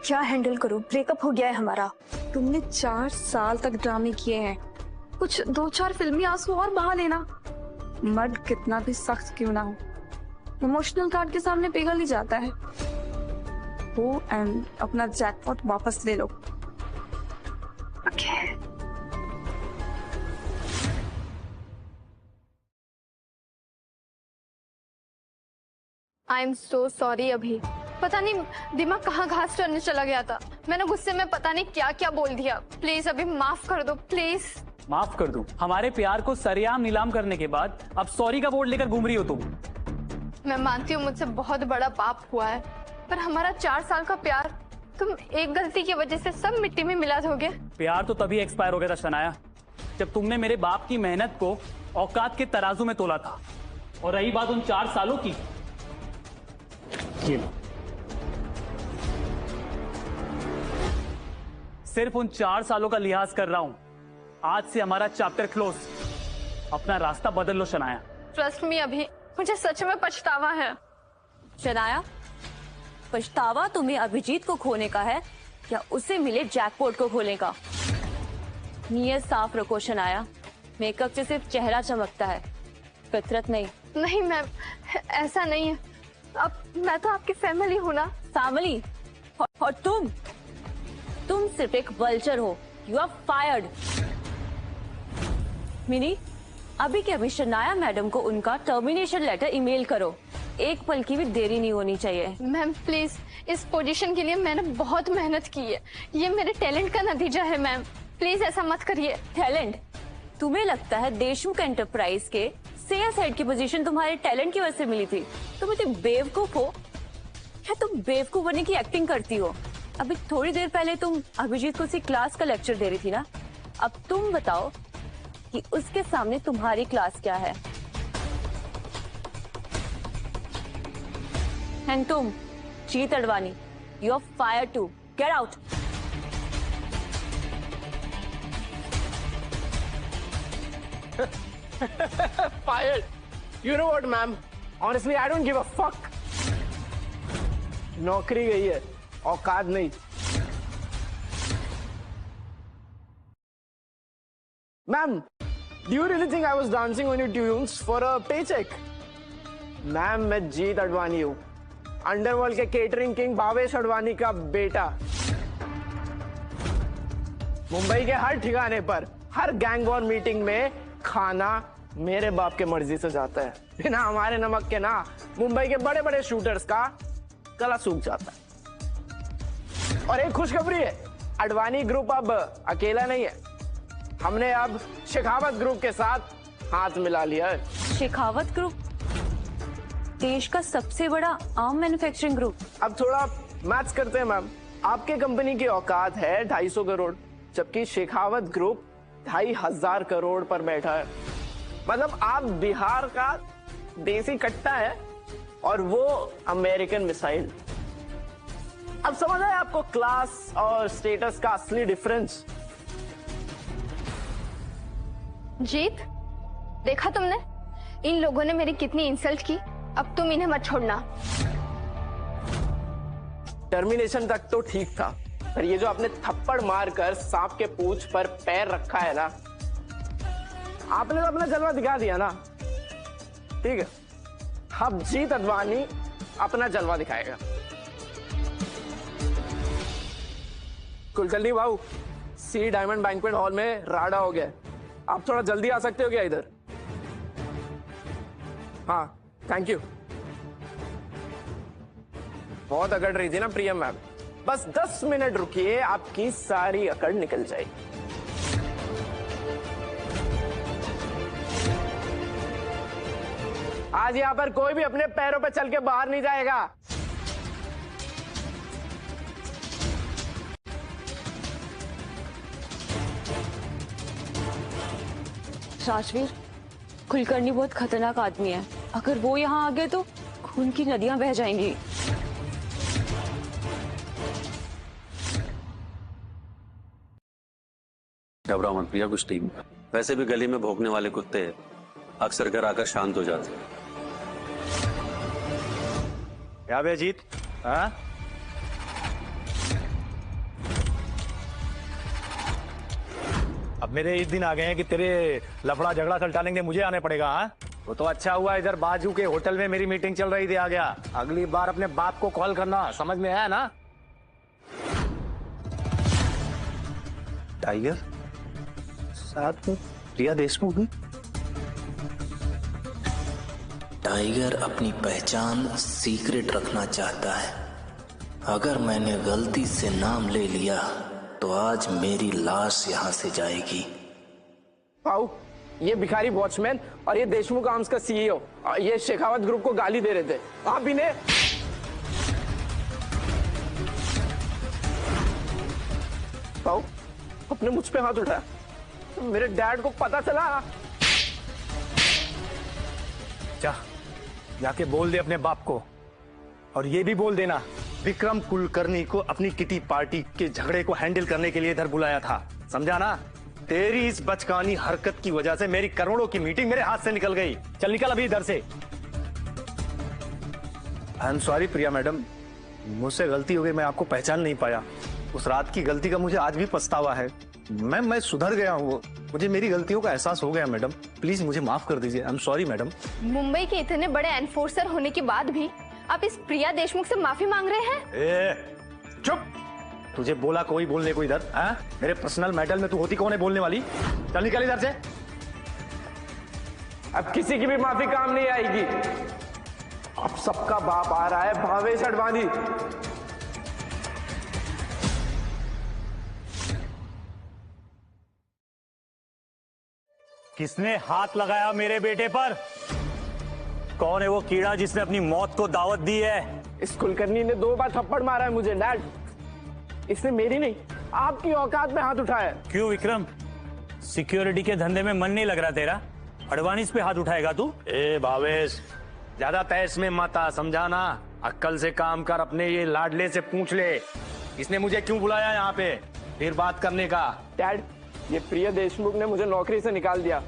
क्या हैंडल करूं? ब्रेकअप हो गया है हमारा। तुमने 4 साल तक ड्रामे किए हैं, कुछ 2-4 फिल्मी आंसू और बहा लेना। मर्द कितना भी सख्त क्यों ना हो, इमोशनल कार्ड के सामने पिघल ही जाता है। गो एंड अपना जैकपॉट वापस ले लो। Okay. I am so sorry अभी। पता नहीं दिमाग कहाँ घास चढ़ने चला गया था। मैंने गुस्से में पता नहीं क्या क्या बोल दिया। प्लीज अभी माफ कर दो प्लीज। माफ कर दूं? हमारे प्यार को सरेआम नीलाम करने के बाद अब सॉरी का बोर्ड लेकर घूम रही हो तुम। मैं मानती हूँ मुझसे बहुत बड़ा पाप हुआ है, पर हमारा 4 साल का प्यार तुम एक गलती की वजह से सब मिट्टी में मिला दोगे। प्यार तो तभी एक्सपायर हो गया था शनाया, जब तुमने मेरे बाप की मेहनत को औकात के तराजू में तोला था। और रही बात उन 4 सालों की, ये लो। सिर्फ उन 4 सालों का लिहाज कर रहा हूं। आज से हमारा चैप्टर क्लोज। अपना रास्ता बदल लो शनाया। ट्रस्ट मी, अभी मुझे सच में पछतावा है। शनाया, पछतावा तुम्हें अभिजीत को खोने का है या उसे मिले जैकपॉट को खोने का? नीयत साफ रखो शनाया। मेकअप से सिर्फ चेहरा चमकता है, फितरत नहीं। नहीं मैम, ऐसा नहीं है। अब मैं तो आपकी फैमिली हूँ ना। फैमिली? और तुम सिर्फ एक वल्चर हो। You are fired. मिनी, अभी के अभी शनाया मैडम को उनका टर्मिनेशन लेटर ईमेल करो। एक पल की भी देरी नहीं होनी चाहिए। मैम प्लीज, इस पोजीशन के लिए मैंने बहुत मेहनत की है। ये मेरे टैलेंट का नतीजा है मैम, प्लीज ऐसा मत करिए। टैलेंट? तुम्हें लगता है देशमुख एंटरप्राइज के सेल्स हेड की पोजीशन तुम्हारे टैलेंट की वजह से मिली थी? तुम इतनी बेवकूफ हो या तुम बेवकूफ बनने की एक्टिंग करती हो? अभी थोड़ी देर पहले तुम अभिजीत को उसी क्लास का लेक्चर दे रही थी ना। अब तुम बताओ कि उसके सामने तुम्हारी क्लास क्या है? एंड तुम Jeet Advani, you are fired too. Get out. Fired. You know what, ma'am? Honestly, I don't give a fuck. नौकरी गई है, औकात नहीं। Ma'am, do you really think I was dancing on your tunes for a paycheck? Ma'am, मैं जीत अडवाणी हूँ, अंडरवर्ल्ड के केटरिंग किंग भावेश अडवाणी का बेटा। मुंबई के हर ठिकाने पर, हर गैंग वॉर मीटिंग में खाना मेरे बाप के मर्जी से जाता है। बिना हमारे नमक के ना मुंबई के बड़े बड़े शूटर्स का गला सूख जाता है। और एक खुशखबरी है, अडवाणी ग्रुप अब अकेला नहीं है। हमने अब शेखावत ग्रुप के साथ हाथ मिला लिया है। शेखावत ग्रुप? देश का सबसे बड़ा आर्म मैन्युफैक्चरिंग ग्रुप। अब थोड़ा मैथ्स करते हैं मैम। आपके कंपनी की औकात है 250 करोड़, जबकि शेखावत ग्रुप 2500 करोड़ पर बैठा है। मतलब आप बिहार का देसी कट्टा है और वो अमेरिकन मिसाइल। अब समझ आए आपको क्लास और स्टेटस का असली डिफरेंस? जीत, देखा तुमने इन लोगों ने मेरी कितनी इंसल्ट की। अब तुम इन्हें मत छोड़ना। टर्मिनेशन तक तो ठीक था, पर ये जो आपने थप्पड़ मारकर सांप के पूंछ पर पैर रखा है ना, आपने तो अपना जलवा दिखा दिया ना। ठीक है, अब जीत अडवाणी अपना जलवा दिखाएगा। कुलकर्णी बाबू, सी डायमंड बैंक्वेट हॉल में राडा हो गया। आप थोड़ा जल्दी आ सकते हो क्या इधर? हाँ, थैंक यू। बहुत अकड़ रही थी ना प्रिया मैम, बस 10 मिनट रुकिए, आपकी सारी अकड़ निकल जाएगी। आज यहां पर कोई भी अपने पैरों पर चल के बाहर नहीं जाएगा। राजवीर, कुलकर्णी बहुत खतरनाक आदमी है। अगर वो यहाँ आ गए तो खून की नदियां बह जाएंगी। घबराओ मत प्रिया, कुछ नहीं। वैसे भी गली में भौंकने वाले कुत्ते अक्सर घर आकर शांत हो जाते हैं। क्या बे जीत? हाँ? अब मेरे इस दिन आ गए हैं कि तेरे लफड़ा झगड़ा सलटाने के लिए मुझे आने पड़ेगा। हाँ? वो तो अच्छा हुआ इधर बाजू के होटल में मेरी मीटिंग चल रही थी, आ गया। अगली बार अपने बाप को कॉल करना, समझ में आया ना? टाइगर साथ में प्रिया देशमुख भी? टाइगर अपनी पहचान सीक्रेट रखना चाहता है, अगर मैंने गलती से नाम ले लिया तो आज मेरी लाश यहाँ से जाएगी। पाऊ, ये भिखारी वॉचमैन और ये देशमुख आर्म्स का सीईओ ये शेखावत ग्रुप को गाली दे रहे थे। आप इन्हें पाऊ, अपने मुझ पे हाथ उठाया, मेरे डैड को पता चला। जा, जाके बोल दे अपने बाप को, और ये भी बोल देना विक्रम कुलकर्णी को अपनी किटी पार्टी के झगड़े को हैंडल करने के लिए इधर बुलाया था, समझा ना? तेरी इस बचकानी हरकत की वजह से मेरी करोड़ों की मीटिंग मेरे हाथ से निकल गई। चल निकल अभी इधर से। आई एम सॉरी प्रिया मैडम, मुझसे गलती हो गई, मैं आपको पहचान नहीं पाया। उस रात की गलती का मुझे आज भी पछतावा है। मैं सुधर गया हूँ, मुझे मेरी गलतियों का एहसास हो गया मैडम, प्लीज मुझे माफ कर दीजिए। आई एम सॉरी मैडम। मुंबई के इतने बड़े एनफोर्सर होने के बाद भी आप इस प्रिया देशमुख से माफी मांग रहे हैं? चुप, तुझे बोला कोई बोलने को इधर? मेरे पर्सनल मैटर में तू होती कौन है बोलने वाली? चल निकल इधर से। अब किसी की भी माफी काम नहीं आएगी। अब सबका बाप आ रहा है, भावेश अडवाणी। किसने हाथ लगाया मेरे बेटे पर? कौन है वो कीड़ा जिसने अपनी मौत को दावत दी है? इस कुलकर्णी ने 2 बार थप्पड़ मारा है मुझे डैड। इसने मेरी नहीं, आपकी औकात में हाथ उठाया। क्यों विक्रम, सिक्योरिटी के धंधे में मन नहीं लग रहा तेरा? अडवाणी पे हाथ उठाएगा तू? ए भावेश, ज्यादा तैस में मत आ, समझाना? अक्कल से काम कर, अपने ये लाडले से पूछ ले इसने मुझे क्यों बुलाया यहाँ पे, फिर बात करने का। डैड, ये प्रिया देशमुख ने मुझे नौकरी से निकाल दिया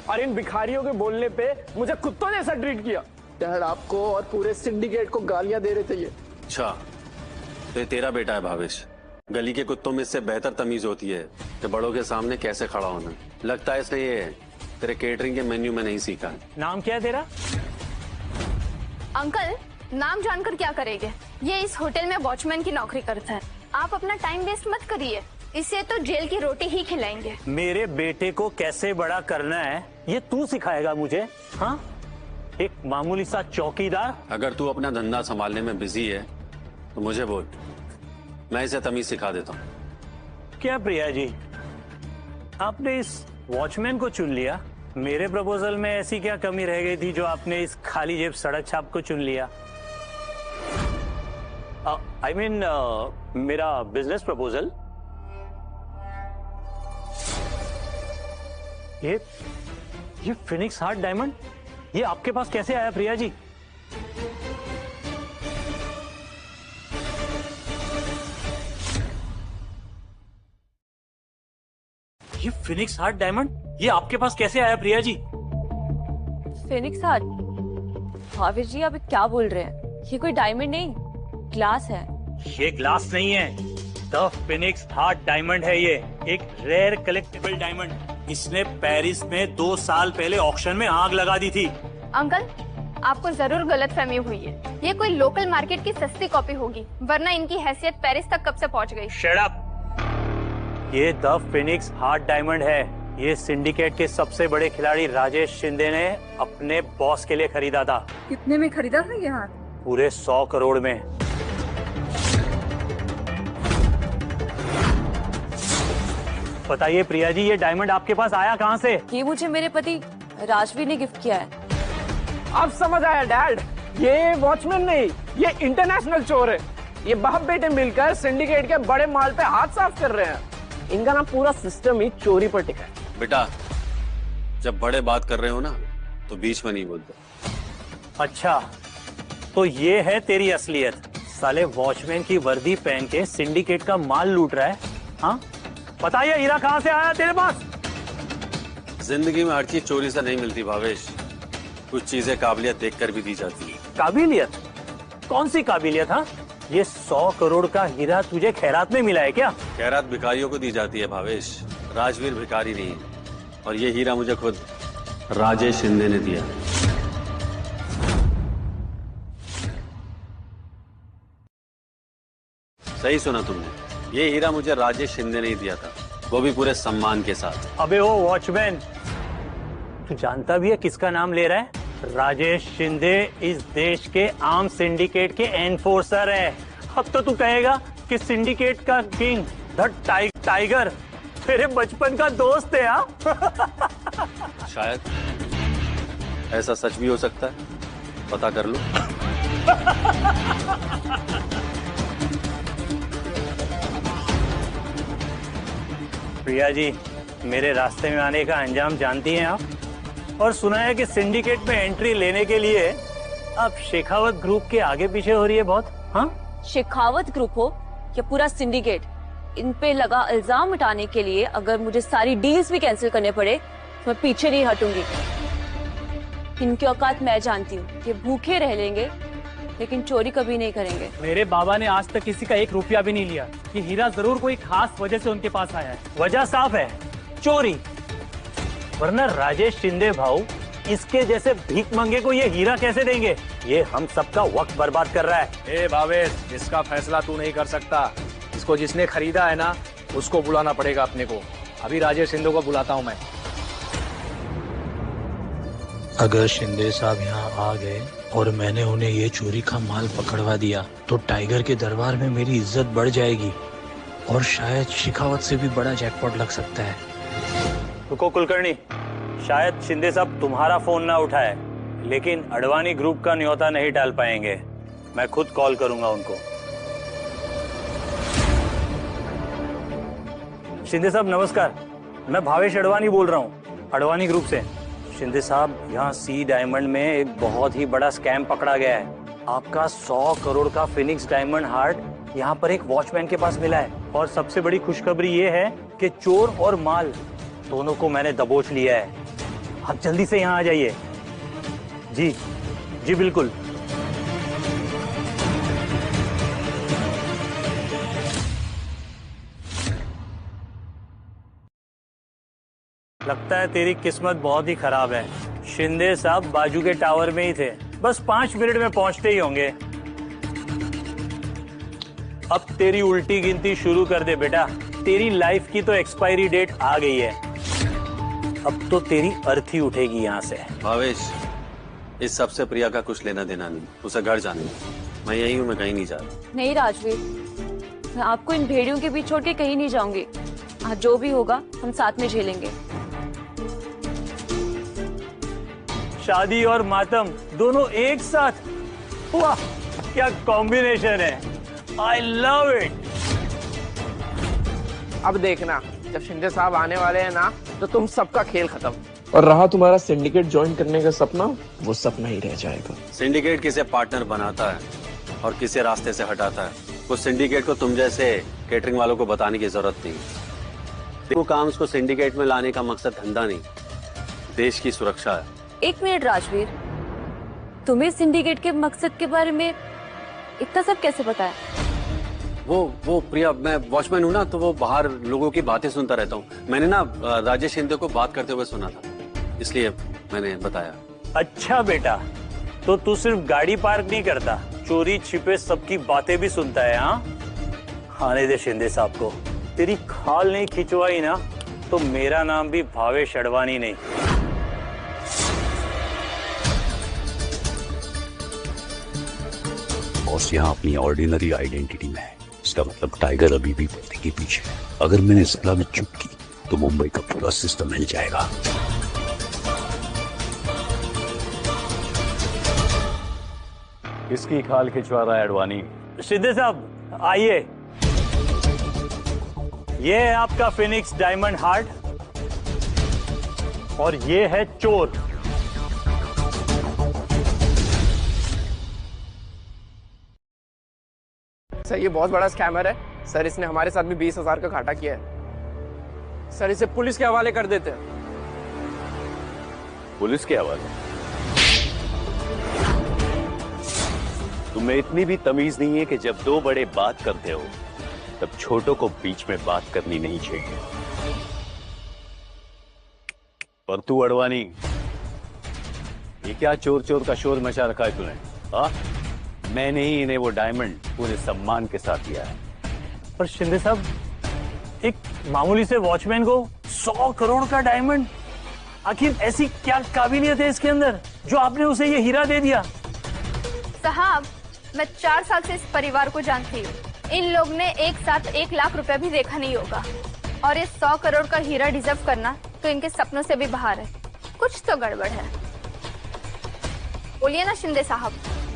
और इन भिखारियों के बोलने पे मुझे कुत्तों जैसा ट्रीट किया। डैड, आपको और पूरे सिंडिकेट को गालियां दे रहे थे ये। अच्छा, तो ये तेरा बेटा है भावेश? गली के कुत्तों में इससे बेहतर तमीज होती है कि बड़ों के सामने कैसे खड़ा होना। लगता है इसने ये तेरे केटरिंग के मेन्यू में नहीं सीखा। नाम क्या है तेरा? अंकल, नाम जानकर क्या करेंगे? ये इस होटल में वॉचमैन की नौकरी करता है। आप अपना टाइम वेस्ट मत करिए, इसे तो जेल की रोटी ही खिलाएंगे। मेरे बेटे को कैसे बड़ा करना है ये तू सिखाएगा मुझे? हाँ, एक मामूली सा चौकीदार। अगर तू अपना धंधा संभालने में बिजी है तो मुझे बोल, मैं इसे तमीज सिखा देता हूँ। क्या प्रिया जी, आपने इस वॉचमैन को चुन लिया? मेरे प्रपोजल में ऐसी क्या कमी रह गई थी जो आपने इस खाली जेब सड़क छाप को चुन लिया? I mean, मेरा बिजनेस प्रपोजल। ये फिनिक्स हार्ट डायमंड, ये आपके पास कैसे आया प्रिया जी? ये फिनिक्स हार्ट डायमंड, ये आपके पास कैसे आया प्रिया जी? Phoenix heart? भावेश जी, आप क्या बोल रहे हैं? ये कोई डायमंड नहीं, ग्लास है। ये ग्लास नहीं है, द फिनिक्स हार्ट डायमंड है। ये एक रेयर कलेक्टेबल डायमंड। इसने पेरिस में 2 साल पहले ऑक्शन में आग लगा दी थी। अंकल, आपको जरूर गलतफहमी हुई है। ये कोई लोकल मार्केट की सस्ती कॉपी होगी, वरना इनकी हैसियत पेरिस तक कब से पहुंच गई। Shut up. ये द फिनिक्स हार्ट डायमंड है। ये सिंडिकेट के सबसे बड़े खिलाड़ी राजेश शिंदे ने अपने बॉस के लिए खरीदा था। कितने में खरीदा था ये हाथ? पूरे 100 करोड़ में। बताइए प्रिया जी, ये डायमंड आपके पास आया कहाँ से? ये मुझे मेरे पति राजवीर ने गिफ्ट किया है। अब समझ आया डैड, ये वॉचमैन नहीं, ये इंटरनेशनल चोर है। ये बाप बेटे मिलकर सिंडिकेट के बड़े माल पे हाथ साफ कर रहे हैं। इनका ना पूरा सिस्टम ही चोरी पर टिका है। बेटा, जब बड़े बात कर रहे हो ना तो बीच में नहीं बोलते। अच्छा, तो ये है तेरी असलियत? साले वॉचमैन की वर्दी पहन के सिंडिकेट का माल लूट रहा है। हाँ, बताइए हीरा कहाँ से आया तेरे पास? जिंदगी में हर चीज चोरी से नहीं मिलती भावेश, कुछ चीजें काबिलियत देखकर भी दी जाती है। काबिलियत? कौन सी काबिलियत? हाँ, ये 100 करोड़ का हीरा तुझे खैरात में मिला है क्या? खैरात भिखारियों को दी जाती है भावेश, राजवीर भिखारी नहीं है। और ये हीरा मुझे खुद राजेश शिंदे ने दिया। सही सुना तुमने, ये हीरा मुझे राजेश शिंदे ने ही दिया था, वो भी पूरे सम्मान के साथ। अबे ओ वॉचमैन, तू जानता भी है किसका नाम ले रहा है? राजेश शिंदे इस देश के आर्म सिंडिकेट के एनफोर्सर है। अब तो तू कहेगा कि सिंडिकेट का किंग द टाइगर तेरे बचपन का दोस्त है। शायद ऐसा सच भी हो सकता है, पता कर लो। प्रिया जी, मेरे रास्ते में आने का अंजाम जानती हैं आप? और सुना है कि सिंडिकेट में एंट्री लेने के लिए आप शेखावत ग्रुप के आगे पीछे हो रही है बहुत। हाँ, शेखावत ग्रुप हो या पूरा सिंडिकेट, इन पे लगा इल्जाम मिटाने के लिए अगर मुझे सारी डील्स भी कैंसिल करने पड़े तो मैं पीछे नहीं हटूंगी। इनकी औकात मैं जानती हूँ, ये भूखे रह लेंगे लेकिन चोरी कभी नहीं करेंगे। मेरे बाबा ने आज तक किसी का 1 रुपया भी नहीं लिया। ये हीरा जरूर कोई खास वजह से उनके पास आया है। वजह साफ है, चोरी। वरना राजेश शिंदे भाऊ इसके जैसे भीख मंगे को ये हीरा कैसे देंगे? ये हम सबका वक्त बर्बाद कर रहा है। ए भावेश, इसका फैसला तू नहीं कर सकता। इसको जिसने खरीदा है ना, उसको बुलाना पड़ेगा अपने को। अभी राजेश शिंदे को बुलाता हूँ मैं। अगर शिंदे साहब यहाँ आ गए और मैंने उन्हें ये चोरी का माल पकड़वा दिया तो टाइगर के दरबार में मेरी इज्जत बढ़ जाएगी और शायद शेखावत से भी बड़ा जैकपॉट लग सकता है। रुको कुलकर्णी, शायद शिंदे साहब तुम्हारा फोन ना उठाए, लेकिन अडवाणी ग्रुप का न्योता नहीं टाल पाएंगे। मैं खुद कॉल करूंगा उनको। शिंदे साहब नमस्कार, मैं भावेश अडवाणी बोल रहा हूँ, अडवाणी ग्रुप से। शिंदे साहब, यहाँ सी डायमंड में एक बहुत ही बड़ा स्कैम पकड़ा गया है। आपका 100 करोड़ का फिनिक्स डायमंड हार्ट यहाँ पर एक वॉचमैन के पास मिला है। और सबसे बड़ी खुशखबरी ये है कि चोर और माल दोनों को मैंने दबोच लिया है। आप जल्दी से यहाँ आ जाइए। जी जी बिल्कुल। लगता है तेरी किस्मत बहुत ही खराब है। शिंदे साहब बाजू के टावर में ही थे, बस 5 मिनट में पहुंचते ही होंगे। अब तेरी उल्टी गिनती शुरू कर दे बेटा। तेरी लाइफ की तो एक्सपायरी डेट आ गई है। अब तो तेरी अर्थी उठेगी यहाँ से। भावेश, इस सब से प्रिया का कुछ लेना देना नहीं, उसे घर जाने दो। मैं यही हूँ, मैं कहीं नहीं जा रहा। नहीं राजवीर, मैं आपको इन भेड़ियों के बीच छोड़ के कहीं नहीं जाऊंगी। आज जो भी होगा हम साथ में झेलेंगे। शादी और मातम दोनों एक साथ, वाह क्या कॉम्बिनेशन है। I love it. अब देखना, जब शिंदे साहब आने वाले हैं ना, तो तुम सबका खेल खत्म। और रहा तुम्हारा सिंडिकेट ज्वाइन करने का सपना, वो सपना ही रह जाएगा। सिंडिकेट किसे पार्टनर बनाता है और किसे रास्ते से हटाता है, उस सिंडिकेट को तुम जैसे केटरिंग वालों को बताने की जरूरत नहीं। देखो, काम उसको सिंडिकेट में लाने का मकसद धंधा नहीं, देश की सुरक्षा है। 1 मिनट राजवीर, तुम्हें सिंडिकेट के मकसद के बारे में इतना सब कैसे पता है? वो प्रिया, मैं वॉचमैन हूँ ना, तो वो बाहर लोगों की बातें सुनता रहता हूँ। मैंने ना राजेश शिंदे को बात करते हुए सुना था, इसलिए मैंने बताया। अच्छा बेटा, तो तू सिर्फ गाड़ी पार्क नहीं करता, चोरी छिपे सबकी बातें भी सुनता है। हाँ, आने दे शिंदे साहब को। तेरी खाल नहीं खिंचवाई ना, तो मेरा नाम भी भावेश अडवाणी नहीं। बॉस यहाँ अपनी ऑर्डिनरी आइडेंटिटी में है, इसका मतलब टाइगर अभी भी पर्दे के पीछे है। अगर मैंने सलाह में चूक की तो मुंबई का पूरा सिस्टम हिल जाएगा। किसकी खाल खिंचवा रहा है अडवाणी? शिंदे साहब आइए, ये है आपका फिनिक्स डायमंड हार्ट और ये है चोर। सर, ये बहुत बड़ा स्कैमर है सर। इसने हमारे साथ भी 20,000 का घाटा किया है सर। इसे पुलिस के हवाले कर देते हैं। पुलिस के हवाले? तुम्हें इतनी भी तमीज नहीं है कि जब 2 बड़े बात करते हो तब छोटों को बीच में बात करनी नहीं चाहिए। पर तू अडवाणी, ये क्या चोर चोर का शोर मचा रखा है तूने? हाँ, मैंने ही इन्हें वो डायमंड पूरे सम्मान के साथ दिया है। पर शिंदे साहब, एक मामूली से वॉचमैन को 100 करोड़ का डायमंड, आखिर ऐसी क्या काबिलियत है इसके अंदर जो आपने उसे ये हीरा दे दिया? साहब, मैं 4 साल से इस परिवार को जानती हूँ। इन लोग ने एक साथ 1 लाख रुपए भी देखा नहीं होगा, और ये 100 करोड़ का हीरा डिजर्व करना तो इनके सपनों से भी बाहर है। कुछ तो गड़बड़ है। बोलिए ना शिंदे साहब,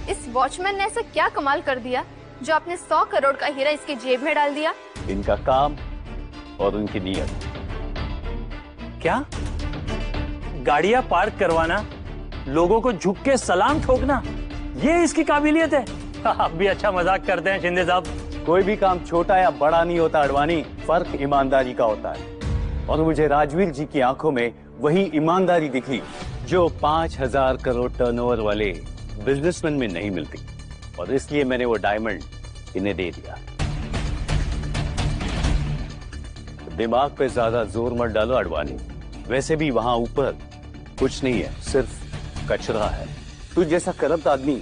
इस वॉचमैन ने ऐसा क्या कमाल कर दिया जो आपने 100 करोड़ का हीरा इसकी जेब में डाल दिया? इनका काम और उनकी नीयत। क्या? गाड़ियां पार्क करवाना, लोगों को झुक के सलाम ठोकना, ये इसकी काबिलियत है? आप भी अच्छा मजाक करते हैं शिंदे साहब। कोई भी काम छोटा या बड़ा नहीं होता अडवाणी, फर्क ईमानदारी का होता है। और मुझे राजवीर जी की आंखों में वही ईमानदारी दिखी जो 5000 करोड़ टर्नओवर वाले बिजनेसमैन में नहीं मिलती, और इसलिए मैंने वो डायमंड इन्हें दे दिया। दिमाग पे ज्यादा जोर मत डालो अडवाणी, वैसे भी वहां ऊपर कुछ नहीं है, सिर्फ कचरा है। तू जैसा करप्ट आदमी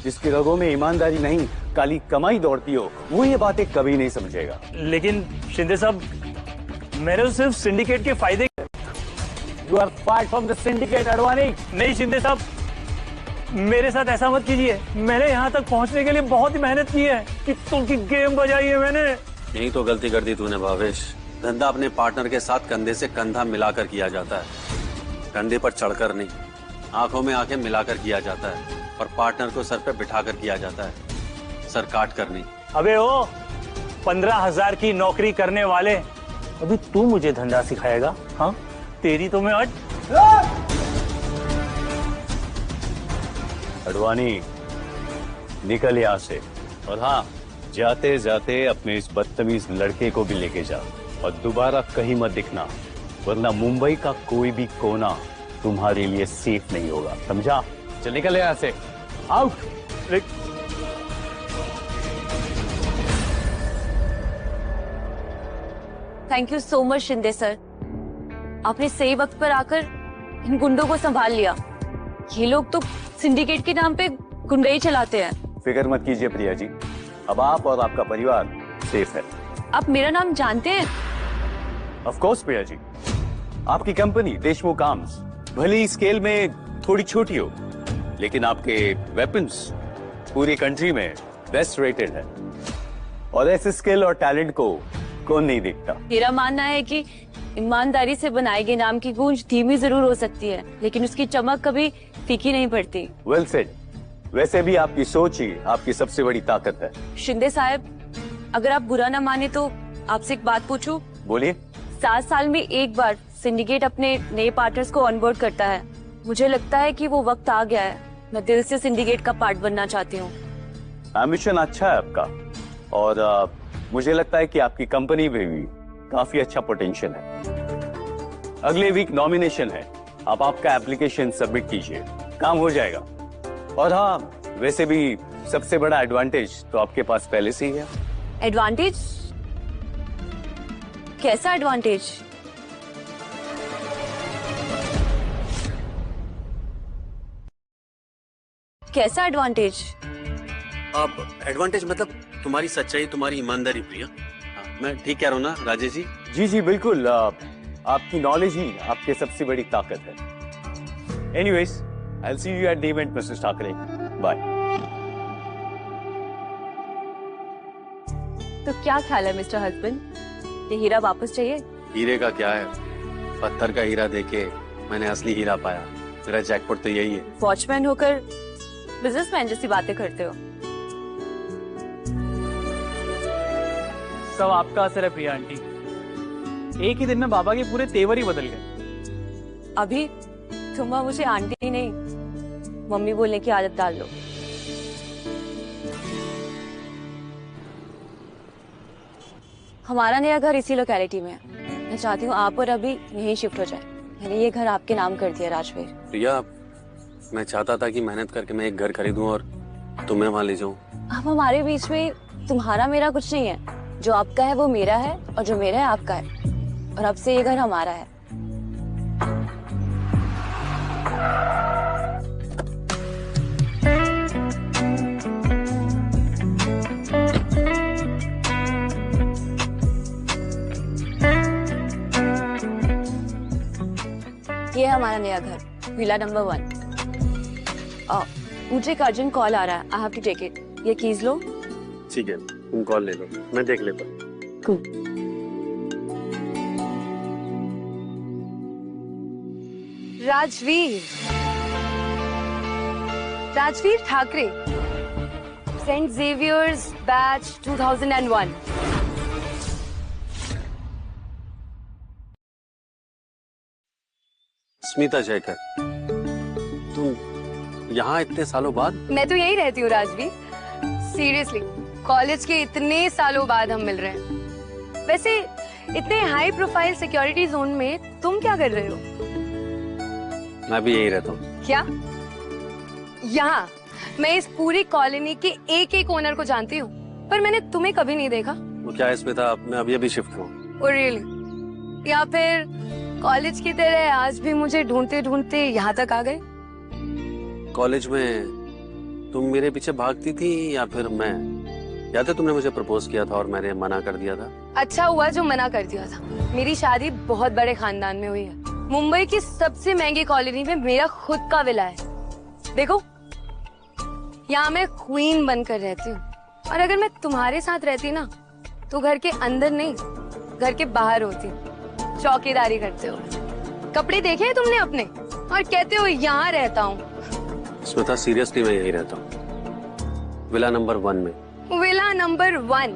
जिसकी रगों में ईमानदारी नहीं, काली कमाई दौड़ती हो, वो ये बातें कभी नहीं समझेगा। लेकिन शिंदे साहब, मेरे तो सिर्फ सिंडिकेट के फायदे। You are part from the syndicate Advani. नहीं शिंदे साहब, मेरे साथ ऐसा मत कीजिए। मैंने यहाँ तक पहुँचने के लिए बहुत ही मेहनत की है, कितनों की गेम बजाई है मैंने। यही तो गलती कर दी तूने भावेश। धंधा अपने पार्टनर के साथ कंधे से कंधा मिलाकर किया जाता है, कंधे पर चढ़कर नहीं। आंखों में आंखें मिलाकर किया जाता है, और पार्टनर को सर पे बिठाकर किया जाता है, सर काट कर नहीं। अबे ओ 15,000 की नौकरी करने वाले, अभी तू मुझे धंधा सिखाएगा? हाँ, तेरी तो मैं अडवाणी, निकल यहाँ से। और हाँ, जाते जाते अपने इस बदतमीज लड़के को भी लेके जा, और दोबारा कहीं मत दिखना, वरना मुंबई का कोई भी कोना तुम्हारे लिए सेफ नहीं होगा, समझा? चल निकल यहाँ से, out. Thank you so much Shinde sir, आपने सही वक्त पर आकर इन गुंडों को संभाल लिया। ये लोग तो सिंडिकेट के नाम पे गुंडे ही चलाते हैं। फिक्र मत कीजिए प्रिया जी, अब आप और आपका परिवार सेफ है। आप मेरा नाम जानते हैं? ऑफ कोर्स प्रिया जी, आपकी कंपनी देशमुख आर्म्स भले ही स्केल में थोड़ी छोटी हो, लेकिन आपके वेपन्स पूरी कंट्री में बेस्ट रेटेड है, और ऐसे स्किल और टैलेंट को कौन नहीं देखता। मेरा मानना है कि ईमानदारी से बनाए गए नाम की गूंज धीमी जरूर हो सकती है, लेकिन उसकी चमक कभी फीकी नहीं पड़ती। Well said. वैसे भी आपकी सोच ही आपकी सबसे बड़ी ताकत है। शिंदे साहब, अगर आप बुरा ना माने तो आपसे एक बात पूछूं? बोलिए। 7 साल में एक बार सिंडिकेट अपने नए पार्टनर्स को ऑनबोर्ड करता है। मुझे लगता है कि वो वक्त आ गया है। मैं दिल से सिंडिकेट का पार्ट बनना चाहती हूँ। एम्बिशन अच्छा है आपका, और मुझे लगता है कि आपकी कंपनी में भी काफी अच्छा पोटेंशियल है। अगले वीक नॉमिनेशन है, आप आपका एप्लीकेशन सबमिट कीजिए, काम हो जाएगा। और हाँ, वैसे भी सबसे बड़ा एडवांटेज तो आपके पास पहले से ही है। एडवांटेज? कैसा एडवांटेज? कैसा एडवांटेज? अब एडवांटेज मतलब तुम्हारी सच्चाई, तुम्हारी ईमानदारी प्रिया। मैं ठीक कह रहा हूँ ना राजेश जी? जी जी बिल्कुल, आपकी नॉलेज ही आपकी सबसे बड़ी ताकत है। Anyways, I will see you at the event mister Thackeray. Bye. तो क्या ख्याल है मिस्टर हस्बैंड, ये हीरा वापस चाहिए? हीरे का क्या है, पत्थर का हीरा देके मैंने असली हीरा पाया। मेरा जैकपॉट तो यही है। वॉचमैन होकर बिजनेसमैन जैसी बातें करते हो। सब आपका असर है प्रिया आंटी। एक ही दिन में बाबा के पूरे तेवर ही बदल गए। अभी तुम मुझे आंटी नहीं, मम्मी बोलने की आदत डाल लो। हमारा नया घर इसी लोकेलिटी में है। मैं चाहती हूँ आप और अभी यहीं शिफ्ट हो जाए। मैंने ये घर आपके नाम कर दिया राजवीर। प्रिया, मैं चाहता था कि मेहनत करके मैं एक घर खरीदूं और तुम्हें वहां ले जाऊं। अब हमारे बीच में तुम्हारा मेरा कुछ नहीं है। जो आपका है वो मेरा है, और जो मेरा है आपका है, और अब से ये घर हमारा है। ये है हमारा नया घर, विला नंबर 1। मुझे एक अर्जेंट कॉल आ रहा है, I have to take it. ये कीज लो। ठीक है, तुम कॉल ले लो, मैं देख लेता हूँ। Rajveer Thackeray, Saint Xavier's batch 2001। Smita Jaykar, तुम यहाँ इतने सालों बाद? मैं तो यही रहती हूँ राजवीर। सीरियसली, कॉलेज के इतने सालों बाद हम मिल रहे हैं। वैसे इतने हाई प्रोफाइल सिक्योरिटी जोन में तुम क्या कर रहे हो? मैं भी यही रहता हूँ। क्या? यहाँ मैं इस पूरी कॉलोनी के एक एक ओनर को जानती हूँ, पर मैंने तुम्हें कभी नहीं देखा। वो क्या है स्मिता, मैं अभी शिफ्ट हुआ। Oh, really? या फिर कॉलेज की तरह आज भी मुझे ढूंढते ढूंढते यहाँ तक आ गए? कॉलेज में तुम मेरे पीछे भागती थी या फिर मैं? याद है तुमने मुझे प्रपोज किया था और मैंने मना कर दिया था? अच्छा हुआ जो मना कर दिया था। मेरी शादी बहुत बड़े खानदान में हुई है। मुंबई की सबसे महंगी कॉलोनी में मेरा खुद का विला है। देखो, यहाँ मैं क्वीन बनकर रहती हूँ, और अगर मैं तुम्हारे साथ रहती ना तो घर के अंदर नहीं, घर के बाहर होती, चौकीदारी करते हो। कपड़े देखे हैं तुमने अपने और कहते हो यहाँ रहता हूँ। स्मिता सीरियसली मैं यही रहता हूँ, विला नंबर 1 में। विला नंबर 1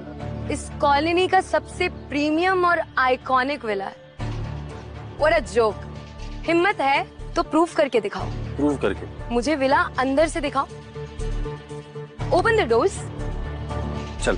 इस कॉलोनी का सबसे प्रीमियम और आइकॉनिक विला है। What a joke! हिम्मत है तो प्रूफ करके दिखाओ। प्रूफ करके? मुझे विला अंदर से दिखाओ। Open the doors. चल।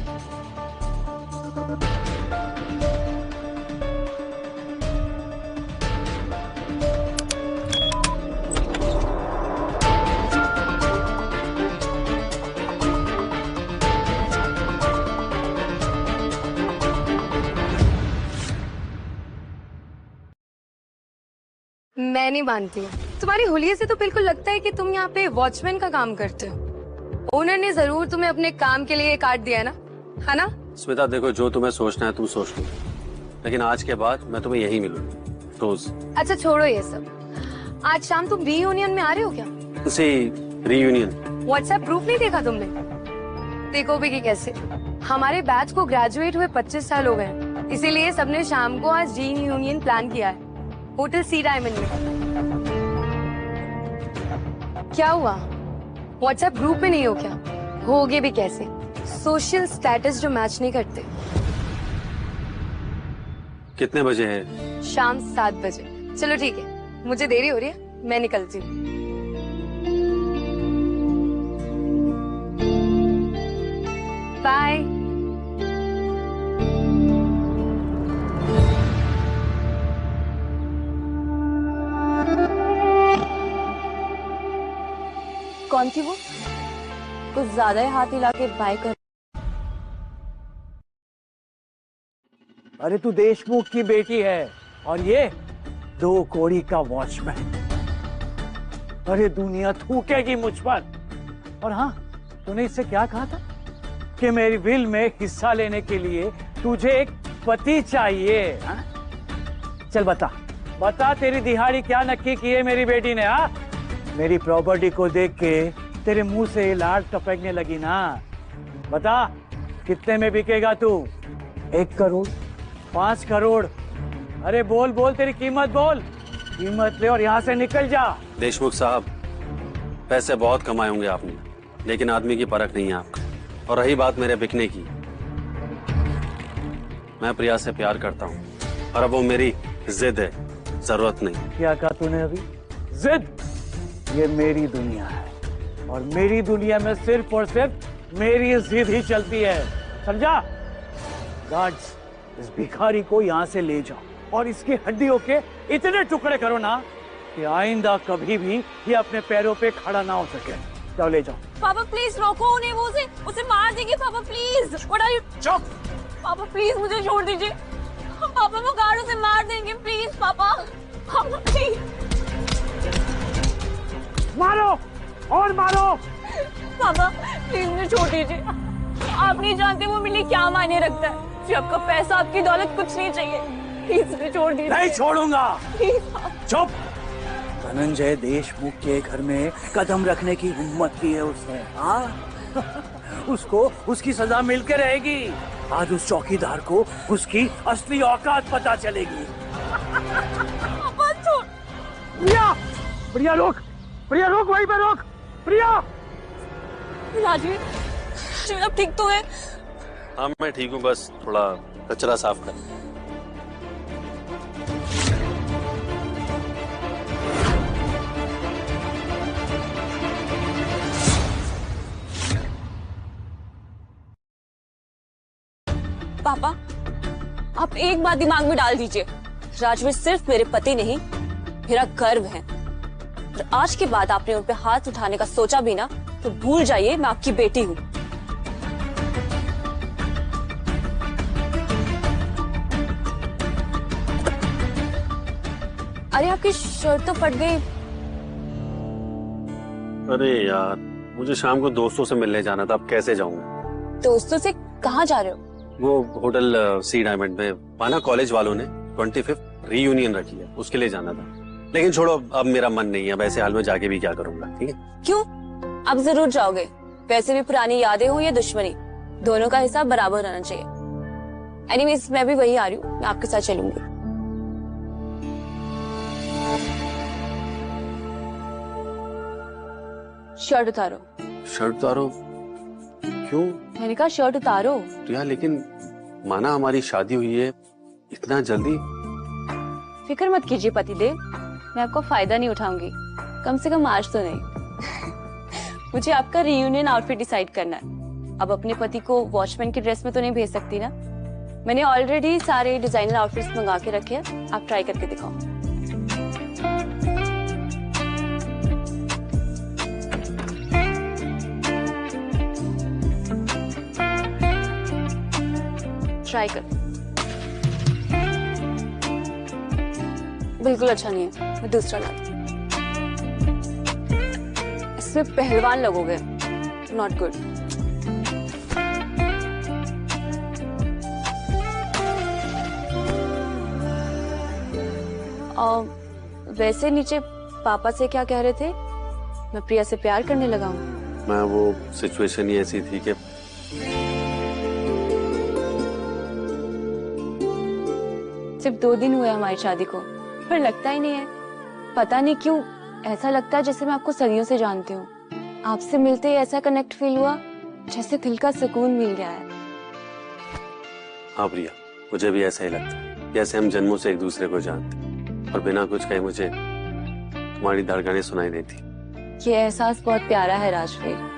मैं नहीं मानती हूँ। तुम्हारी हुलिये से तो बिल्कुल लगता है कि तुम यहाँ पे वॉचमैन का काम करते हो। ओनर ने जरूर तुम्हें अपने काम के लिए काट दिया है ना? स्मिता देखो, जो तुम्हें सोचना है तुम सोच लो, लेकिन आज के बाद मैं तुम्हें यही मिलूंगा रोज। अच्छा छोड़ो ये सब। आज शाम तुम रीयूनियन में आ रहे हो क्या? उसी रीयूनियन? व्हाट्सएप प्रूफ नहीं देखा तुमने? देखो भी कि कैसे हमारे बैच को ग्रेजुएट हुए 25 साल हो गए, इसीलिए सबने शाम को आज रीयूनियन प्लान किया है होटल सी डायमंड में। क्या हुआ? व्हाट्सएप ग्रुप में नहीं हो क्या? होगे भी कैसे? सोशल स्टेटस जो मैच नहीं करते। कितने बजे है? शाम 7 बजे। चलो ठीक है, मुझे देरी हो रही है, मैं निकलती हूँ। बाय। कौन थी वो? कुछ ज्यादा ही हाथ हिला के बाय कर। अरे तू देशमुख की बेटी है और ये 2 कौड़ी का वॉचमैन। अरे दुनिया थूकेगी मुझ पर। और हाँ, तूने इससे क्या कहा था कि मेरी विल में हिस्सा लेने के लिए तुझे एक पति चाहिए? हा? चल बता तेरी दिहाड़ी क्या नक्की की है मेरी बेटी ने? हाँ, मेरी प्रॉपर्टी को देख के तेरे मुंह से लार टपकने लगी ना? बता कितने में बिकेगा तू? 1 करोड़? 5 करोड़? अरे बोल तेरी कीमत बोल। कीमत ले और यहाँ से निकल जा। देशमुख साहब, पैसे बहुत कमाए होंगे आपने, लेकिन आदमी की परख नहीं है आपका। और रही बात मेरे बिकने की, मैं प्रिया से प्यार करता हूँ और अब वो मेरी जिद है, जरूरत नहीं। क्या कहा तूने अभी? जिद? ये मेरी दुनिया है और मेरी दुनिया में सिर्फ और सिर्फ मेरी जिद ही चलती है, समझा? गार्ड्स, इस भिखारी को यहाँ से ले जाओ और इसकी हड्डियों के इतने टुकड़े करो ना कि आइंदा कभी भी ये अपने पैरों पे खड़ा ना हो सके। जाओ ले जाओ। पापा प्लीज रोको उन्हें, वो उसे मार देंगे पापा प्लीज। What are you? चुप। पापा प्लीज मुझे छोड़ दीजिए। पापा वो गार्ड उसे मार देंगे प्लीज पापा। पापा प्लीज। मारो और मारो। पापा प्लीज मुझे छोड़ दीजिए। आप नहीं जानते वो मेरे लिए क्या मायने रखता है। मुझे आपका पैसा, आपकी दौलत कुछ नहीं चाहिए। प्लीज मुझे छोड़ दीजिए। नहीं छोड़ूंगा। प्लीज। चुप। धनंजय देशमुख के घर में कदम रखने की हिम्मत की है उसने। हाँ उसको उसकी सजा मिलके रहेगी। आज उस चौकीदार को उसकी असली औकात पता चलेगी। प्रिया, प्रिया रोक, प्रिया रोक, वहीं पे रोक, प्रिया। राजवीर, आप ठीक तो है? हाँ मैं ठीक हूँ, बस थोड़ा कचरा साफ कर। पापा, आप एक बात दिमाग में डाल दीजिए, राजवीर सिर्फ मेरे पति नहीं, मेरा गर्व है। और आज के बाद आपने उन पे हाथ उठाने का सोचा भी ना, तो भूल जाइए मैं आपकी बेटी हूँ। अरे आपकी शर्ट तो फट गई। अरे यार, मुझे शाम को दोस्तों से मिलने जाना था, अब कैसे जाऊंगा? दोस्तों से कहाँ जा रहे हो? वो होटल सी डायमंड में, वहाँ कॉलेज वालों ने 25th रीयूनियन रखी है, उसके लिए जाना था। लेकिन छोड़ो, अब मेरा मन नहीं है, वैसे हाल में जाके भी क्या करूंगा। ठीक है? क्यों? अब जरूर जाओगे, वैसे भी पुरानी यादें हो या दुश्मनी, दोनों का हिसाब बराबर रहना चाहिए। एनीवेज मैं भी वही आ रही हूँ, मैं आपके साथ चलूंगी। शर्ट उतारो। शर्ट उतारो? क्यों? मैंने कहा शर्ट उतारो। तो यार लेकिन माना हमारी शादी हुई है, इतना जल्दी? फिक्र मत कीजिए पतिदेव, मैं आपको फायदा नहीं उठाऊंगी, कम से कम आज तो नहीं। मुझे आपका रीयूनियन आउटफिट डिसाइड करना है। अब अपने पति को वॉचमैन की ड्रेस में तो नहीं भेज सकती ना। मैंने ऑलरेडी सारे डिजाइनर आउटफिट्स मंगा के रखे हैं, आप ट्राई करके दिखाओ। ट्राई कर। बिल्कुल अच्छा नहीं है, मैं दूसरा लाती हूँ। इसमें पहलवान लगोगे, नॉट गुड। वैसे नीचे पापा से क्या कह रहे थे? मैं प्रिया से प्यार करने लगा हूँ। मैं वो सिचुएशन ही ऐसी थी कि सिर्फ 2 दिन हुए हमारी शादी को, पर लगता ही नहीं है। पता नहीं क्यों ऐसा लगता है जैसे मैं आपको सदियों से जानती हूँ। आपसे मिलते ही ऐसा कनेक्ट फील हुआ जैसे दिल का सुकून मिल गया है। हाँ प्रिया, मुझे भी ऐसा ही लगता है, जैसे हम जन्मों से एक दूसरे को जानते, और बिना कुछ कहे मुझे तुम्हारी धड़कनें सुनाई देती। ये एहसास बहुत प्यारा है राजवीर।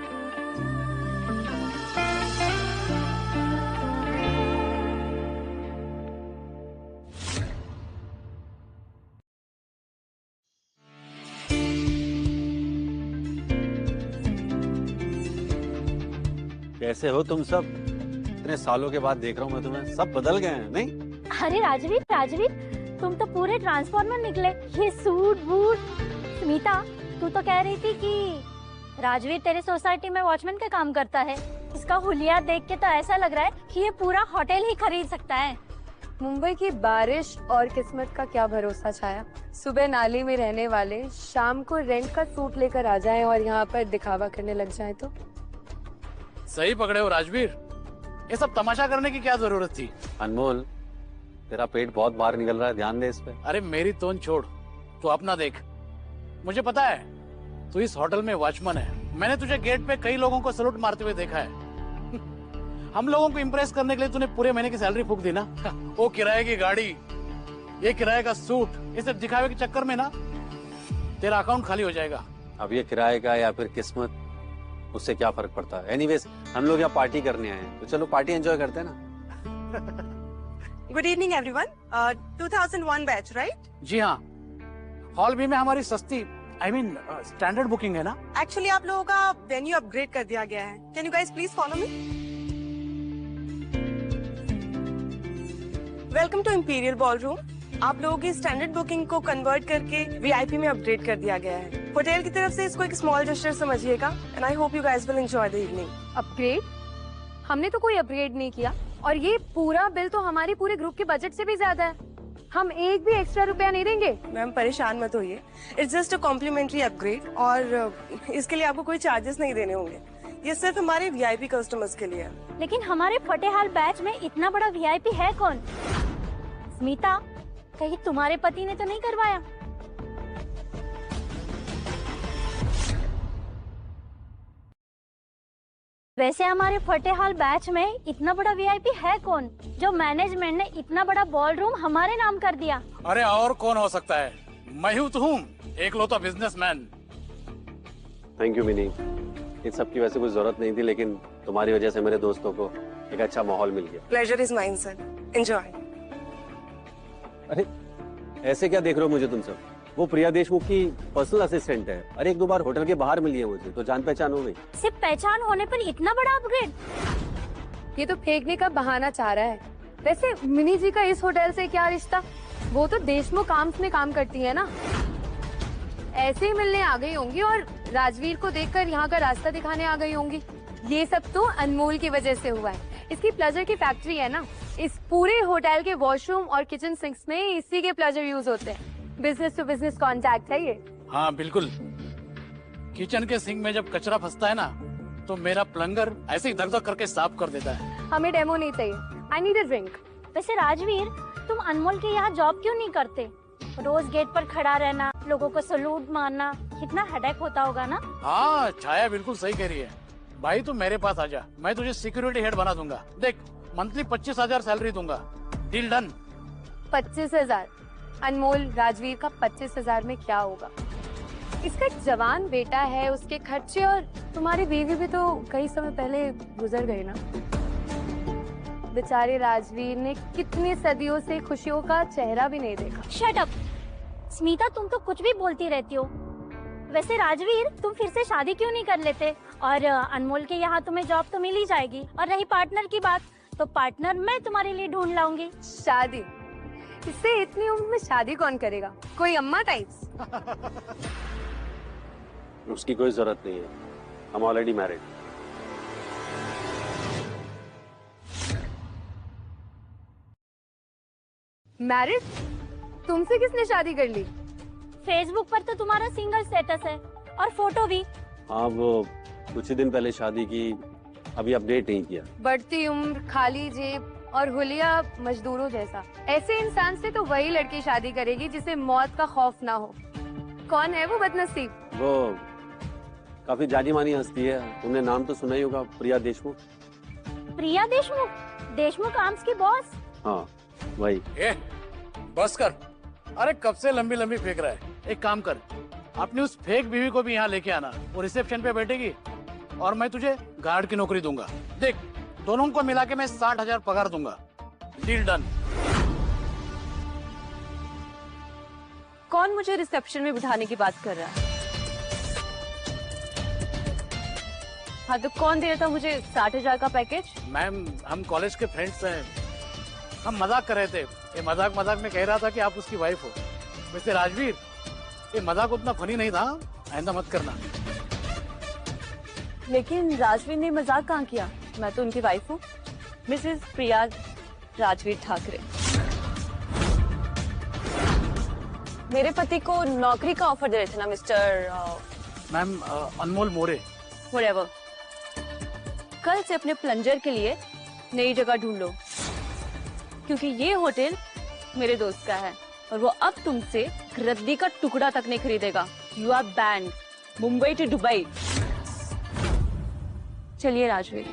कैसे हो तुम सब? इतने सालों के बाद देख रहा हूँ मैं तुम्हें, सब बदल गए हैं नहीं? अरे राजवीर, राजवीर तुम तो पूरे ट्रांसफॉर्मर निकले, ये सूट बूट। स्मिता, तू तो कह रही थी कि राजवीर तेरे सोसाइटी में वॉचमैन का काम करता है। इसका हुलिया देख के तो ऐसा लग रहा है कि ये पूरा होटल ही खरीद सकता है। मुंबई की बारिश और किस्मत का क्या भरोसा छाया। सुबह नाली में रहने वाले शाम को रेंट का सूट लेकर आ जाएं और यहाँ पर दिखावा करने लग जाएं तो। सही पकड़े हो राजवीर, ये सब तमाशा करने की क्या जरूरत थी? अनमोल, तेरा पेट बहुत बाहर निकल रहा है, ध्यान दे इस पे। अरे मेरी टोन छोड़, तू अपना देख। मुझे पता है तू इस होटल में वॉचमैन है, मैंने तुझे गेट पे कई लोगों को सलूट मारते हुए देखा है। हम लोगों को इम्प्रेस करने के लिए तूने पूरे महीने की सैलरी फूंक दी ना। वो किराए की गाड़ी, ये किराए का सूट, ये सब दिखावे के चक्कर में ना तेरा अकाउंट खाली हो जाएगा। अब ये किराए का या फिर किस्मत, उससे क्या फर्क पड़ता है? एनीवेज हम लोग यहाँ पार्टी करने आए हैं, तो चलो पार्टी एंजॉय करते हैं ना। Good evening everyone. 2001 batch right? जी हाँ, हॉल बी में हमारी सस्ती स्टैंडर्ड बुकिंग है ना। एक्चुअली आप लोगों का वेन्यू अपग्रेड कर दिया गया है। Can you guys please follow me? Welcome to Imperial Ballroom. आप लोगों की स्टैंडर्ड बुकिंग को कन्वर्ट करके वीआईपी में अपग्रेड कर दिया गया है। होटल की तरफ से इसको एक स्मॉल जेस्चर समझिएगा and I hope you guys will enjoy the evening. Upgrade? हमने तो कोई अपग्रेड नहीं किया, और ये पूरा बिल तो हमारी पूरे ग्रुप के बजट से भी ज्यादा है। हम एक भी एक्स्ट्रा रुपया नहीं देंगे। मैम परेशान मत होइए, it's just a complimentary upgrade और इसके लिए आपको कोई चार्जेस नहीं देने होंगे। ये सिर्फ हमारे वीआईपी कस्टमर्स के लिए है। लेकिन हमारे फतेहाल बैच में इतना बड़ा वीआईपी है कौन? स्मिता, कहीं तुम्हारे पति ने तो नहीं करवाया? वैसे हमारे फतेहाल बैच में इतना बड़ा वीआईपी है कौन जो मैनेजमेंट ने इतना बड़ा बॉलरूम हमारे नाम कर दिया? अरे और कौन हो सकता है? मैं ही तो हूँ, एकलौता बिजनेसमैन। Thank you Mini. इन सब की वैसे कुछ जरूरत नहीं थी, लेकिन तुम्हारी वजह से मेरे दोस्तों को एक अच्छा माहौल मिल गया। Pleasure is mine sir, enjoy. अरे ऐसे क्या देख रहे हो मुझे तुम सब? वो प्रिया देशमुख की पर्सनल असिस्टेंट है। अरे एक दो बार होटल के बाहर मिली है मुझे, तो जान पहचान हो गई। सिर्फ पहचान होने पर इतना बड़ा अपग्रेड? ये तो फेंकने का बहाना चाह रहा है। वैसे मिनी जी का इस होटल से क्या रिश्ता? वो तो देशमुख आर्म्स में काम करती है ना। ऐसे ही मिलने आ गई होंगी और राजवीर को देखकर यहाँ का रास्ता दिखाने आ गई होंगी। ये सब तो अनमोल की वजह से हुआ है। इसकी प्लेजर की फैक्ट्री है ना। इस पूरे होटल के वॉशरूम और किचन सिंक्स में इसी के प्लेजर यूज होते हैं। बिजनेस टू बिजनेस कॉन्टैक्ट है ये। हाँ बिल्कुल। किचन के सिंक में जब कचरा फंसता है ना, तो मेरा प्लंगर ऐसे ही धक धक करके साफ कर देता है। हमें डेमो नहीं चाहिए। I need a drink. वैसे राजवीर, तुम अनमोल के यहाँ जॉब क्यों नहीं करते? रोज गेट पर खड़ा रहना, लोगों को सलूट मारना, कितना हेडेक होता होगा ना? हाँ छाया बिल्कुल सही कह रही है। भाई तू मेरे पास आजा, मैं तुझे सिक्योरिटी हेड बना दूंगा। देख, मंथली 25,000 सैलरी दूंगा। Deal done. 25,000? अनमोल, राजवीर का 25,000 में क्या होगा? इसका एक जवान बेटा है, उसके खर्चे, और तुम्हारी बीवी भी तो कई समय पहले गुजर गई ना। बेचारे राजवीर ने कितनी सदियों से खुशियों का चेहरा भी नहीं देखा। शट अप स्मिता, तुम तो कुछ भी बोलती रहती हो। वैसे राजवीर, तुम फिर से शादी क्यों नहीं कर लेते? और अनमोल के यहाँ तुम्हें जॉब तो मिल ही जाएगी। और रही पार्टनर की बात, तो पार्टनर मैं तुम्हारे लिए ढूंढ लाऊंगी। शादी? इससे इतनी उम्र में शादी कौन करेगा? कोई अम्मा टाइप्स? उसकी कोई जरूरत नहीं है, हम ऑलरेडी मैरिड। मैरिड? तुमसे किसने शादी कर ली? फेसबुक पर तो तुम्हारा सिंगल स्टेटस है और फोटो भी। हाँ, वो कुछ ही दिन पहले शादी की, अभी अपडेट नहीं किया। बढ़ती उम्र, खाली जेब और हुलिया मजदूरों जैसा। ऐसे इंसान से तो वही लड़की शादी करेगी जिसे मौत का खौफ ना हो। कौन है वो बदनसीब? वो काफी जानी मानी हस्ती है, तुमने नाम तो सुना ही होगा, प्रिया देशमुख। प्रिया देशमुख? देशमुख आर्म्स की बॉस? हाँ वही। बस कर। अरे कब से लंबी लंबी फेंक रहा है। एक काम कर, अपनी उस फेक बीवी को भी यहाँ लेके आना। वो रिसेप्शन पे बैठेगी और मैं तुझे गार्ड की नौकरी दूंगा। देख, दोनों को मिला के मैं 60,000 पगार दूंगा। Deal done. कौन मुझे रिसेप्शन में बिठाने की बात कर रहा है? हाँ तो कौन दे रहा था मुझे 60,000 का पैकेज? मैम, हम कॉलेज के फ्रेंड्स हैं। हम मजाक कर रहे थे। ये मजाक मजाक में कह रहा था कि आप उसकी वाइफ हो। वैसे राजवीर, ये मजाक उतना फनी नहीं था, आइंदा मत करना। लेकिन राजवीर ने मजाक कहाँ किया? मैं तो उनकी वाइफ हूँ, मिसेस प्रिया राजवीर ठाकरे। मेरे पति को नौकरी का ऑफर दे रहे थे ना मिस्टर मैम, अनमोल मोरे। व्हाटएवर। कल से अपने प्लंजर के लिए नई जगह ढूंढ लो, क्योंकि ये होटल मेरे दोस्त का है और वो अब तुमसे रद्दी का टुकड़ा तक नहीं खरीदेगा। You are banned. Mumbai to Dubai. चलिए राजवीर,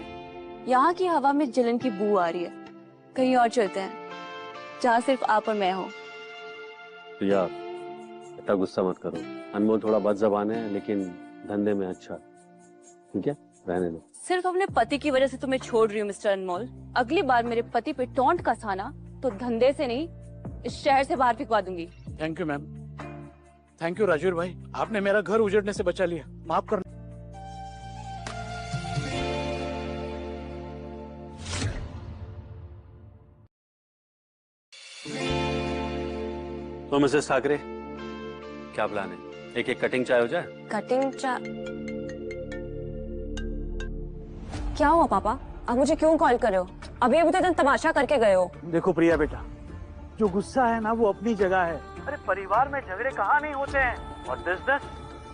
यहाँ की हवा में जलन की बू आ रही है, कहीं और चलते हैं जहाँ सिर्फ आप और मैं हो। प्रिया, इतना गुस्सा मत करो। अनमोल थोड़ा बदज़बान है, लेकिन धंधे में अच्छा। ठीक है, रहने दो। सिर्फ अपने पति की वजह से तुम्हें छोड़ रही हूँ मिस्टर अनमोल। अगली बार मेरे पति पे टोंट कसाना तो धंधे से नहीं, इस शहर से बाहर फिकवा दूंगी। Thank you ma'am. Thank you Rajveer भाई, आपने मेरा घर उजड़ने से बचा लिया। माफ करना। तो मिसेस ठाकरे, क्या प्लान है? एक एक कटिंग चाय हो जाए? कटिंग चाय? क्या हुआ पापा? आप मुझे क्यों कॉल कर रहे हो? अभी अभी तो इतना तमाशा करके गए हो। देखो प्रिया बेटा, जो गुस्सा है ना वो अपनी जगह है। अरे परिवार में झगड़े कहाँ नहीं होते हैं, और बिजनेस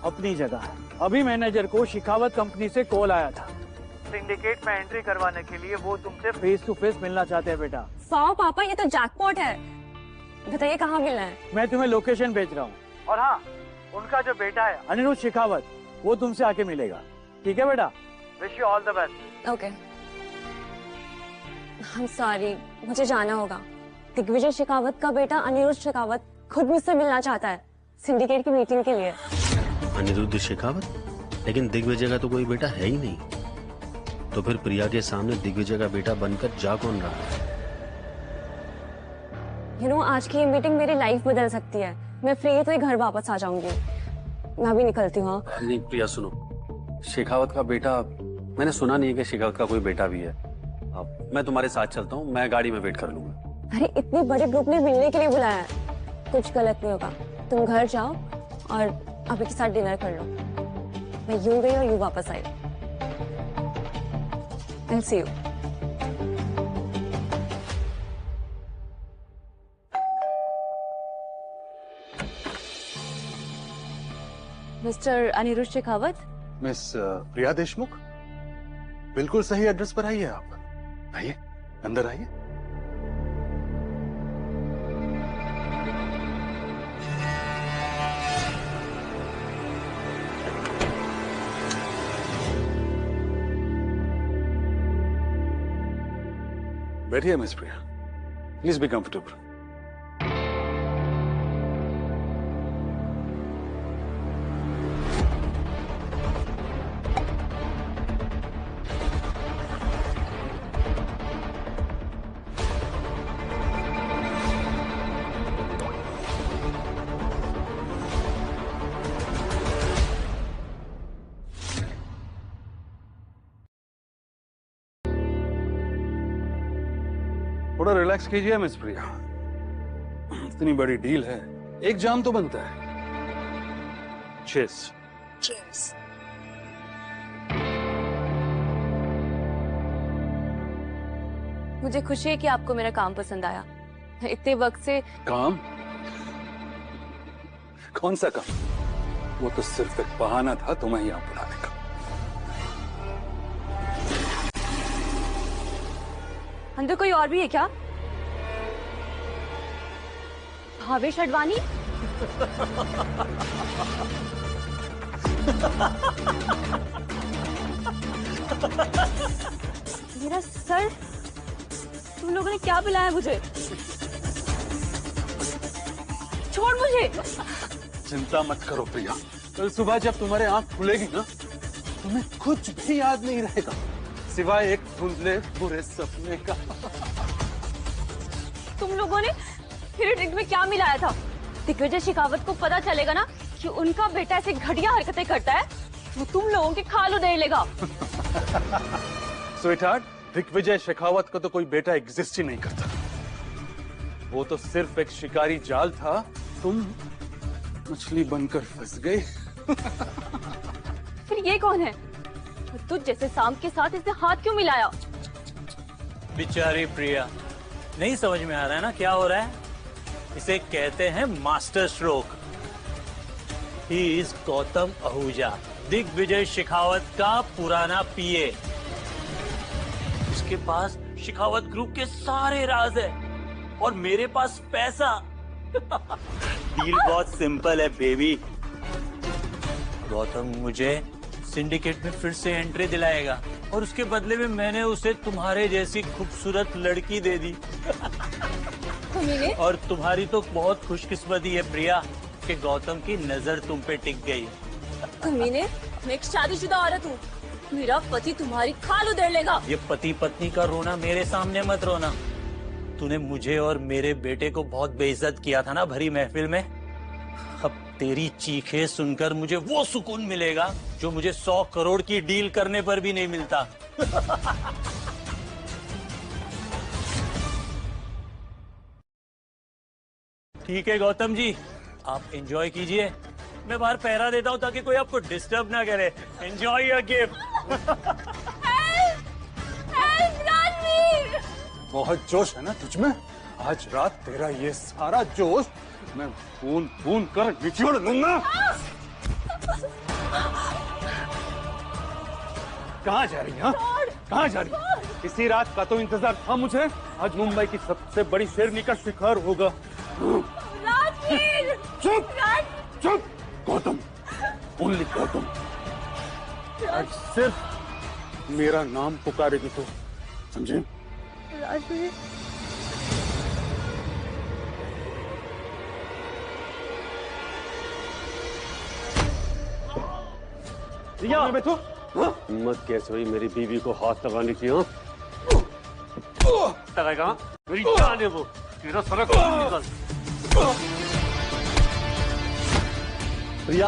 अपनी जगह है। अभी मैनेजर को शिखावत कंपनी से कॉल आया था, सिंडिकेट में एंट्री करवाने के लिए वो तुमसे फेस टू फेस मिलना चाहते हैं बेटा। वाह पापा, ये तो जैकपॉट है। बताइए कहाँ मिलना है? मैं तुम्हें लोकेशन भेज रहा हूँ। और हाँ, उनका जो बेटा है अनिरुद्ध शेखावत, वो तुमसे आके मिलेगा। ठीक है बेटा, wish you all the best. Okay, I'm sorry, मुझे जाना होगा। दिग्विजय शेखावत का बेटा अनिरुद्ध शेखावत खुद मुझसे मिलना चाहता है सिंडिकेट की मीटिंग के लिए। अनिरुद्ध शेखावत? लेकिन दिग्विजय का तो कोई बेटा है ही नहीं, तो फिर प्रिया के सामने दिग्विजय का बेटा बनकर जा कौन रहा? आज की ये मीटिंग मेरी लाइफ बदल सकती है। मैं फ्री है तो घर वापस आ जाऊंगी। मैं भी निकलती हूँ। नहीं प्रिया सुनो, शेखावत का बेटा, मैंने सुना नहीं है कि शेखावत का कोई बेटा भी है। अब मैं तुम्हारे साथ चलता हूँ, मैं गाड़ी में वेट कर लूंगा। अरे इतने बड़े ग्रुप ने मिलने के लिए बुलाया है, कुछ गलत नहीं होगा। तुम घर जाओ और अभी के साथ डिनर कर लो। मैं यूं गई और यूं वापस आई। I'll see you. Mister Aniruddh Shekhawat. Miss Priya Deshmukh, बिल्कुल सही एड्रेस पर आइए आप। आइए, अंदर आइए। बैठिए miss Priya, please be comfortable. थोड़ा रिलैक्स कीजिए मिस प्रिया, इतनी बड़ी डील है, एक जाम तो बनता है। चीयर्स। चीयर्स। मुझे खुशी है कि आपको मेरा काम पसंद आया। इतने वक्त से काम? कौन सा काम? वो तो सिर्फ एक बहाना था तुम्हें यहाँ बुलाने का। अंदर कोई और भी है क्या? भावेश अडवाणी? मेरा सर, तुम लोगों ने क्या पिलाया मुझे? छोड़ मुझे। चिंता मत करो प्रिया, कल सुबह जब तुम्हारे आंख खुलेगी ना, तुम्हें कुछ भी याद नहीं रहेगा सिवाय एक धुंधले बुरे सपने का। तुम लोगों ने फिर ड्रिंक में क्या मिलाया था? दिग्विजय शेखावत को पता चलेगा ना कि उनका बेटा ऐसे घटिया हरकतें करता है, वो तुम लोगों के खाल उधेड़ लेगा। स्वीटहार्ट, दिग्विजय शेखावत का तो कोई बेटा एग्जिस्ट ही नहीं करता। वो तो सिर्फ एक शिकारी जाल था, तुम मछली बनकर फंस गई। फिर ये कौन है? तुझ जैसे सांप के साथ इसने हाथ क्यों मिलाया? बेचारी प्रिया, नहीं समझ में आ रहा है ना क्या हो रहा है? इसे कहते हैं master stroke. He is Gautam Ahuja, Digvijay Shekhawat का पुराना पीए। इसके पास शेखावत ग्रुप के सारे राज है और मेरे पास पैसा। डील बहुत सिंपल है बेबी। गौतम मुझे सिंडिकेट में फिर से एंट्री दिलाएगा और उसके बदले में मैंने उसे तुम्हारे जैसी खूबसूरत लड़की दे दी। और तुम्हारी तो बहुत खुशकिस्मती है प्रिया कि गौतम की नजर तुम पे टिक गई। कमीने, मैं एक शादीशुदा औरत हूँ, मेरा पति तुम्हारी खाल उधेड़ लेगा। ये पति पत्नी का रोना मेरे सामने मत रोना। तूने मुझे और मेरे बेटे को बहुत बेइज्जत किया था ना भरी महफिल में। अब तेरी चीखें सुनकर मुझे वो सुकून मिलेगा जो मुझे 100 करोड़ की डील करने पर भी नहीं मिलता। ठीक है गौतम जी, आप एंजॉय कीजिए, मैं बाहर पहरा देता हूँ ताकि कोई आपको डिस्टर्ब ना करे। Enjoy your gift. बहुत जोश है ना तुझमें? आज रात तेरा ये सारा जोश मैं बूंद बूंद कर निचोड़ लूंगा। कहाँ जा रही है? कहाँ जा रही है? इसी रात का तो इंतजार था मुझे। आज मुंबई की सबसे बड़ी शेरनी का शिकार होगा। राजवीर! चुप! चुप! गौतम, ओनली गौतम। आज सिर्फ मेरा नाम पुकारेगी तो, समझे? राजवीर! बैठो। हिम्मत कैसे हुई मेरी बीवी को हाथ लगाने की? लगाएगा? मेरी जान है वो। तेरा सारा खून निकाल। प्रिया,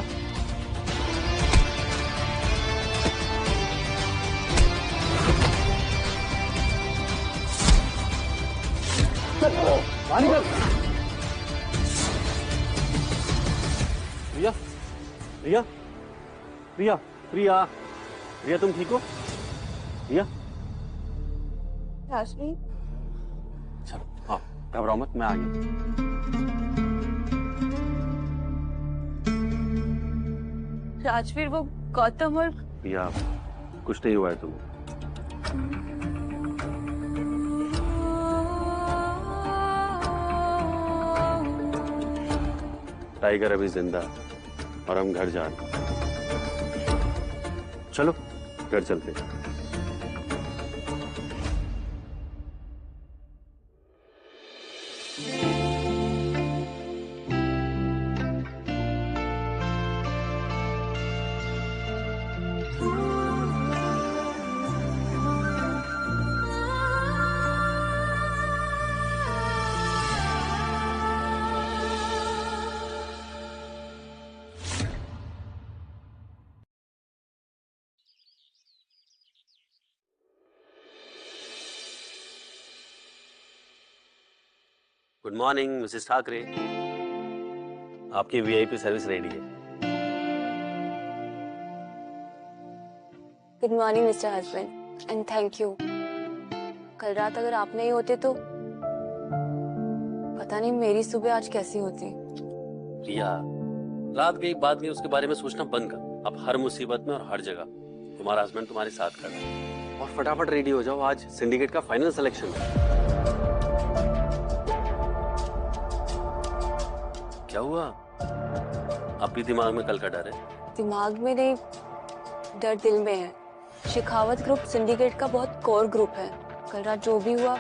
पानी कर। प्रिया, प्रिया, प्रिया, प्रिया, प्रिया, तुम ठीक हो? प्रिया, राजवीर, चलो, हाँ, घबराओ मत, मैं आ गया। राजवीर, वो गौतम और प्रिया, कुछ नहीं हुआ है तुम्हें। टाइगर अभी जिंदा है और हम घर जा रहे हैं। चलो घर चलते हैं। गुड मॉर्निंग मिसेस ठाकरे, आपकी वीआईपी सर्विस रेडी है। Good morning mister husband and thank you. कल रात अगर आप नहीं होते तो पता नहीं मेरी सुबह आज कैसी होती। प्रिया, रात गई बात नहीं, उसके बारे में सोचना बंद कर। अब हर मुसीबत में और हर जगह तुम्हारा हस्बैंड तुम्हारे साथ खड़ा है। और फटाफट रेडी हो जाओ, आज सिंडिकेट का फाइनल सिलेक्शन है। क्या हुआ? आपके दिमाग में कल का डर है? दिमाग में नहीं, डर दिल में है। शिखावत ग्रुप सिंडिकेट का बहुत कोर ग्रुप है। कल रात जो भी हुआ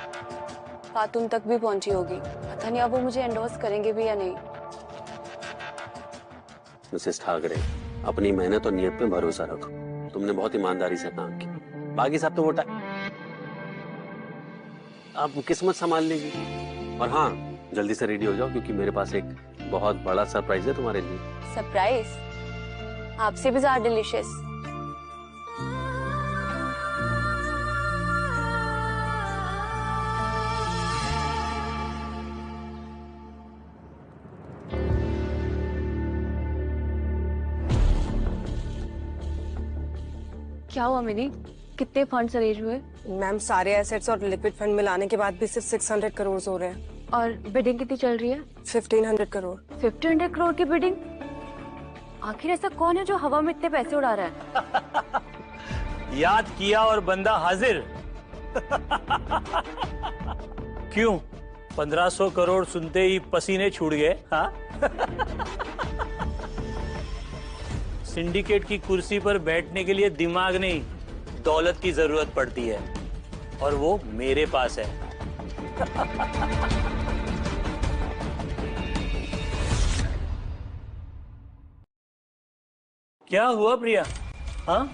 बात उन तक भी पहुंची होगी। पता नहीं अब वो मुझे एंडोर्स करेंगे भी या नहीं। मिसेस ठाकरे, अपनी मेहनत और नियत पे भरोसा रखो। तुमने बहुत ईमानदारी से काम किया। बाकी सब तो वो आप किस्मत संभाल लेगी। और हाँ, जल्दी से रेडी हो जाओ क्योंकि मेरे पास एक बहुत बड़ा सरप्राइज है तुम्हारे लिए। सरप्राइज? आपसे भी ज्यादा डिलीशियस। क्या हुआ मिनी? कितने फंड्स अरेंज हुए? मैम, सारे एसेट्स और लिक्विड फंड मिलाने के बाद भी सिर्फ 600 करोड़ हो रहे हैं। और बिडिंग कितनी चल रही है? 1500 करोड़। 1500 करोड़ की बिडिंग? आखिर ऐसा कौन है जो हवा में इतने पैसे उड़ा रहा है? याद किया और बंदा हाजिर। क्यों 1500 करोड़ सुनते ही पसीने छूट गए? हाँ? सिंडिकेट की कुर्सी पर बैठने के लिए दिमाग नहीं, दौलत की जरूरत पड़ती है और वो मेरे पास है। क्या हुआ प्रिया? हाँ,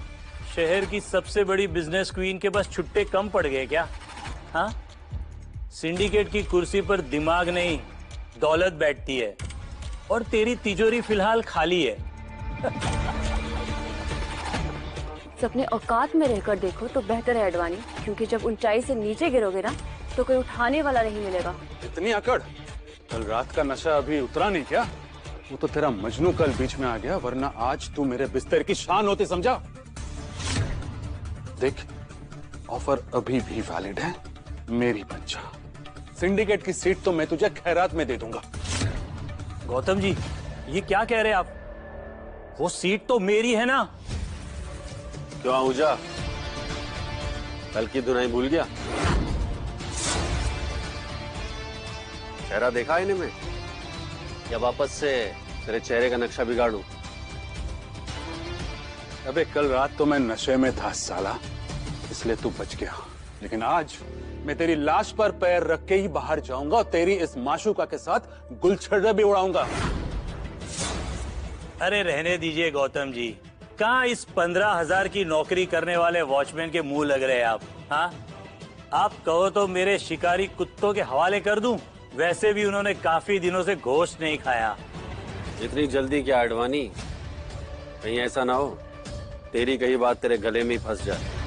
शहर की सबसे बड़ी बिजनेस क्वीन के पास छुट्टे कम पड़ गए क्या? हाँ, सिंडिकेट की कुर्सी पर दिमाग नहीं दौलत बैठती है और तेरी तिजोरी फिलहाल खाली है। अपने औकात में रहकर देखो तो बेहतर है अडवाणी, क्योंकि जब ऊंचाई से नीचे गिरोगे ना तो कोई उठाने वाला नहीं मिलेगा। इतनी अकड़? कल रात का नशा अभी उतरा नहीं क्या? वो तो तेरा मजनू कल बीच में आ गया, वरना आज तू मेरे बिस्तर की शान होती, समझा? देख, ऑफर अभी भी वैलिड है, मेरी बच्चा। सिंडिकेट की सीट तो मैं तुझे खैरात में दे दूंगा। गौतम जी, ये क्या कह रहे हैं आप? वो सीट तो मेरी है ना। क्यों आहूजा, कल की दुनाई भूल गया? चेहरा देखा आईने में, या वापस से तेरे चेहरे का नक्शा बिगाड़ूं? अबे कल रात तो मैं नशे में था साला, इसलिए तू बच गया। लेकिन आज मैं तेरी लाश पर पैर रख के ही बाहर जाऊंगा और तेरी इस माशूका के साथ गुलछर्रे भी उड़ाऊंगा। अरे रहने दीजिए गौतम जी, कहाँ इस 15,000 की नौकरी करने वाले वॉचमैन के मुंह लग रहे हैं आप? हाँ, आप कहो तो मेरे शिकारी कुत्तों के हवाले कर दूं? वैसे भी उन्होंने काफी दिनों से गोश्त नहीं खाया। इतनी जल्दी क्या अडवाणी? कहीं ऐसा ना हो तेरी कही बात तेरे गले में ही फंस जाए।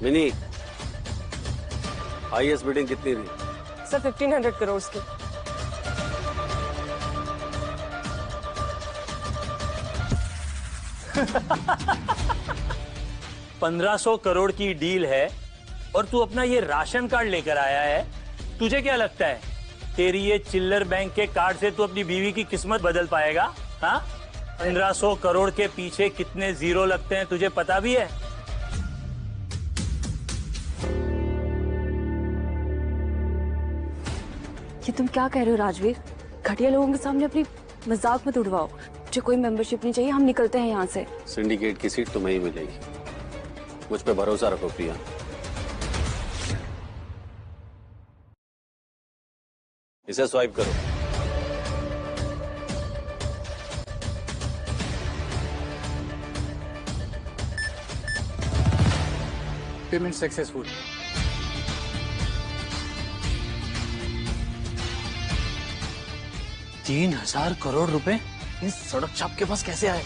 मिनी, हाईएस्ट बिडिंग कितनी थी? सर 1500 करोड़ की। $1,500 करोड़ की डील है और तू अपना ये राशन कार्ड लेकर आया है। तुझे क्या लगता है तेरी ये चिल्लर बैंक के कार्ड से तू अपनी बीवी की किस्मत बदल पाएगा? हाँ, 1,500 करोड़ के पीछे कितने जीरो लगते हैं तुझे पता भी है? ये तुम क्या कह रहे हो राजवीर? घटिया लोगों के सामने अपनी मजाक मत उड़वाओ। मुझे कोई मेंबरशिप नहीं चाहिए, हम निकलते हैं यहाँ से। सिंडिकेट की सीट तुम्हें ही मिलेगी, मुझ पे भरोसा रखो प्रिया। इसे स्वाइप करो। Payment successful. $3,000 करोड़ रुपए इस सड़क छाप के पास कैसे आए?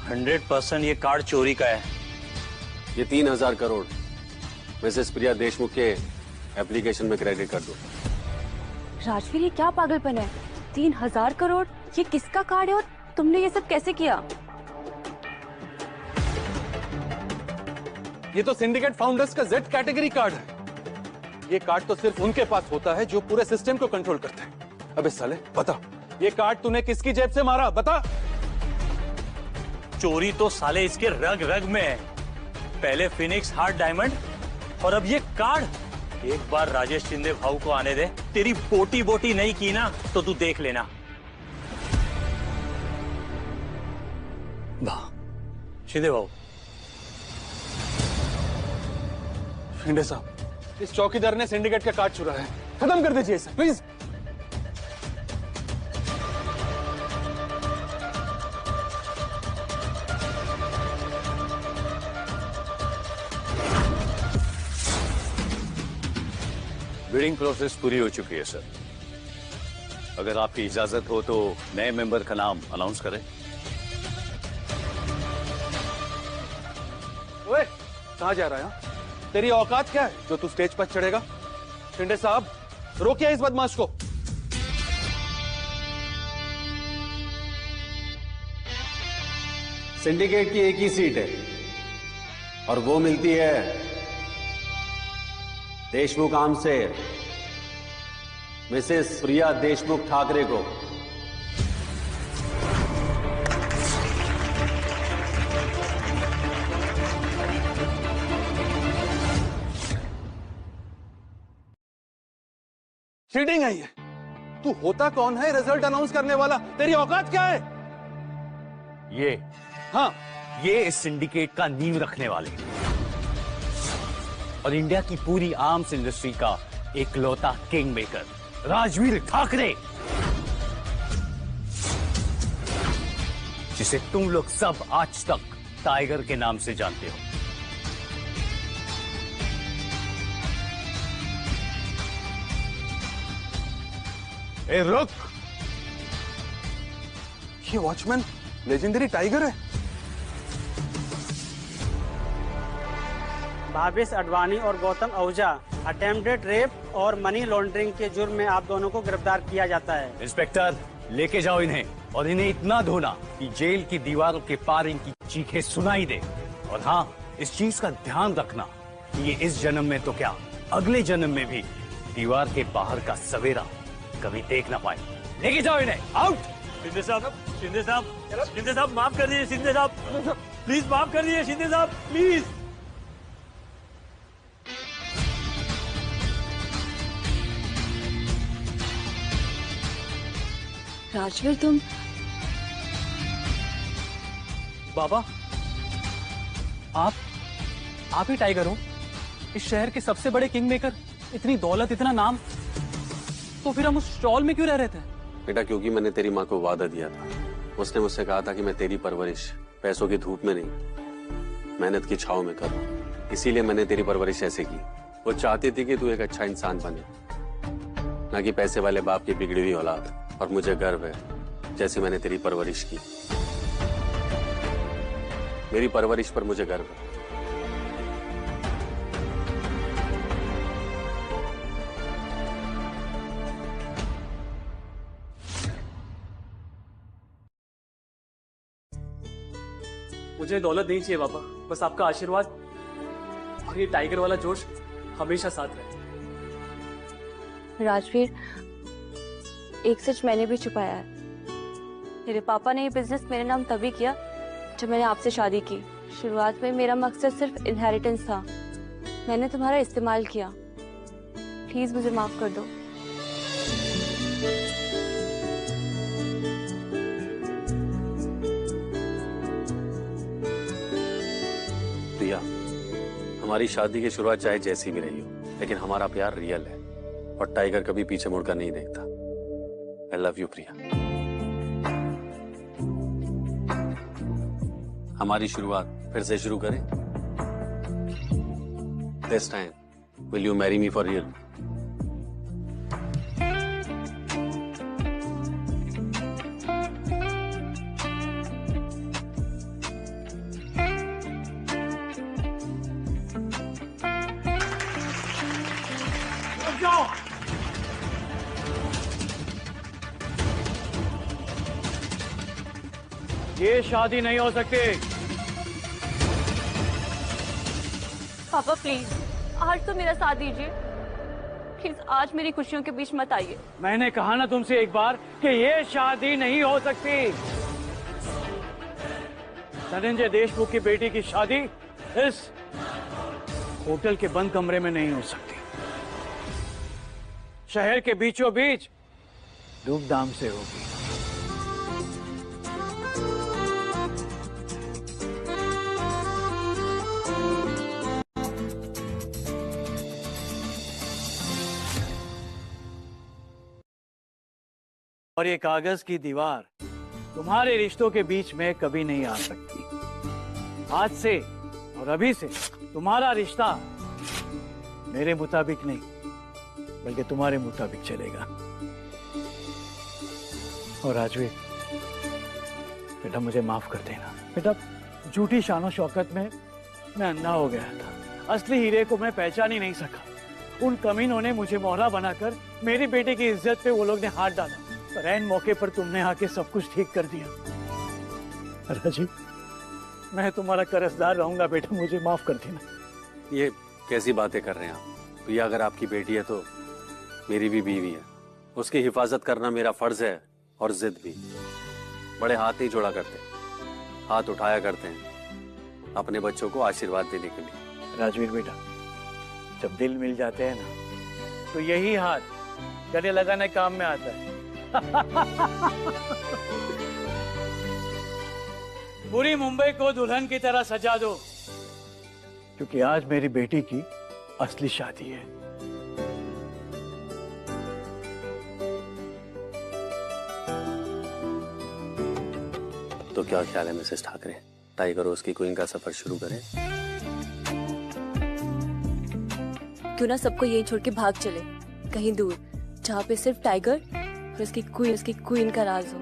100% ये कार्ड चोरी का है। ये 3,000 करोड़ मिसेस प्रिया देशमुख के एप्लीकेशन में क्रेडिट कर दो। राजवीर, ये क्या पागलपन है? 3,000 करोड़? ये किसका कार्ड है और तुमने ये सब कैसे किया? ये तो सिंडिकेट फाउंडर्स का Z कैटेगरी कार्ड है। ये कार्ड तो सिर्फ उनके पास होता है जो पूरे सिस्टम को कंट्रोल करते हैं। अबे साले बता, ये कार्ड तूने किसकी जेब से मारा? बता। चोरी तो साले इसके रग रग में है। पहले फिनिक्स हार्ट डायमंड और अब ये कार्ड। एक बार राजेश शिंदे भाऊ को आने दे, तेरी बोटी बोटी नहीं की ना तो तू देख लेना। वाह शिंदे भाऊ। शिंदे साहब, इस चौकीदार ने सिंडिकेट का कार्ड चुराया है, खत्म कर दीजिए इसे प्लीज। बिडिंग प्रोसेस पूरी हो चुकी है सर। अगर आपकी इजाजत हो तो नए मेंबर का नाम अनाउंस करें। ओए, कहाँ जा रहा है? तेरी औकात क्या है जो तू स्टेज पर चढ़ेगा? शिंदे साहब, रोकिए इस बदमाश को। सिंडिकेट की एक ही सीट है और वो मिलती है देशमुख आर्म से मिसेस प्रिया देशमुख ठाकरे को। चीटिंग है ये। तू होता कौन है रिजल्ट अनाउंस करने वाला? तेरी औकात क्या है? ये, हाँ, ये इस सिंडिकेट का नींव रखने वाले और इंडिया की पूरी आर्म्स इंडस्ट्री का इकलौता किंग मेकर राजवीर ठाकरे, जिसे तुम लोग सब आज तक टाइगर के नाम से जानते हो। ए रुक, ये वॉचमैन लेजेंडरी टाइगर है। भावेश अडवाणी और गौतम आहूजा अटेम्प्टेड रेप और मनी लॉन्ड्रिंग के जुर्म में आप दोनों को गिरफ्तार किया जाता है। इंस्पेक्टर, लेके जाओ इन्हें और इन्हें इतना धोना कि जेल की दीवारों के पार इनकी चीखें सुनाई दे। और हाँ, इस चीज का ध्यान रखना कि ये इस जन्म में तो क्या अगले जन्म में भी दीवार के बाहर का सवेरा कभी देख ना पाए। लेके जाओ इन्हें, आउट। शिंदे साहब, शिंदे साहब, शिंदे साहब माफ कर दीजिए, शिंदे साहब प्लीज माफ कर दीजिए, शिंदे साहब प्लीज। राजवीर तुम बाबा, आप ही टाइगर हो, इस शहर के सबसे बड़े किंग मेकर, इतनी दौलत, इतना नाम, तो फिर हम उस स्टॉल में क्यों रह रहे थे? बेटा क्योंकि मैंने तेरी माँ को वादा दिया था। उसने मुझसे कहा था कि मैं तेरी परवरिश पैसों की धूप में नहीं, मेहनत की छाव में करूं। इसीलिए मैंने तेरी परवरिश ऐसे की। वो चाहती थी कि तू एक अच्छा इंसान बने, ना कि पैसे वाले बाप की बिगड़ी हुई औलाद। और मुझे गर्व है जैसे मैंने तेरी परवरिश की। मेरी परवरिश पर मुझे गर्व है। मुझे दौलत नहीं चाहिए पापा, बस आपका आशीर्वाद और ये टाइगर वाला जोश हमेशा साथ रहे। राजवीर, एक सच मैंने भी छुपाया है। मेरे पापा ने ये बिजनेस मेरे नाम तभी किया जब मैंने आपसे शादी की। शुरुआत में मेरा मकसद सिर्फ इनहेरिटेंस था। मैंने तुम्हारा इस्तेमाल किया। प्लीज मुझे माफ कर दो। प्रिया, हमारी शादी की शुरुआत चाहे जैसी भी रही हो, लेकिन हमारा प्यार रियल है और टाइगर कभी पीछे मुड़कर नहीं देखता। I love you, प्रिया। हमारी शुरुआत फिर से शुरू करें? This time, will you marry me for real? ये शादी नहीं हो सकती। पापा प्लीज, आज तो मेरा साथ दीजिए। प्लीज आज मेरी खुशियों के बीच मत आइए। मैंने कहा ना तुमसे एक बार कि ये शादी नहीं हो सकती। धनंजय देशमुख की बेटी की शादी इस होटल के बंद कमरे में नहीं हो सकती। शहर के बीचों बीच धूमधाम से होगी। और ये कागज की दीवार तुम्हारे रिश्तों के बीच में कभी नहीं आ सकती। आज से और अभी से तुम्हारा रिश्ता मेरे मुताबिक नहीं, बल्कि तुम्हारे मुताबिक चलेगा। और राजवीर बेटा, मुझे माफ कर देना। बेटा, झूठी शानो शौकत में मैं अंधा हो गया था। असली हीरे को मैं पहचान ही नहीं सका। उन कमीनों ने मुझे मोहरा बनाकर मेरी बेटे की इज्जत पे वो लोग ने हाथ डाला। पर ऐन मौके पर तुमने आके सब कुछ ठीक कर दिया। राजीव, मैं तुम्हारा कर्जदार रहूंगा बेटा, मुझे माफ कर देना। ये कैसी बातें कर रहे हैं आप? प्रिया अगर आपकी बेटी है तो मेरी भी बीवी है। उसकी हिफाजत करना मेरा फर्ज है और जिद भी। बड़े हाथ नहीं जोड़ा करते, हाथ उठाया करते हैं अपने बच्चों को आशीर्वाद देने के लिए। राजवीर बेटा, जब दिल मिल जाते हैं ना, तो यही हाथ गले लगाने काम में आता है। पूरी मुंबई को दुल्हन की तरह सजा दो, क्योंकि आज मेरी बेटी की असली शादी है। तो क्या ख्याल है मिसेस ठाकरे, टाइगर और उसकी क्वीन का सफर शुरू करें? क्यों ना सबको यही छोड़ के भाग चले कहीं दूर, जहाँ पे सिर्फ टाइगर और उसकी क्वीन का राज हो।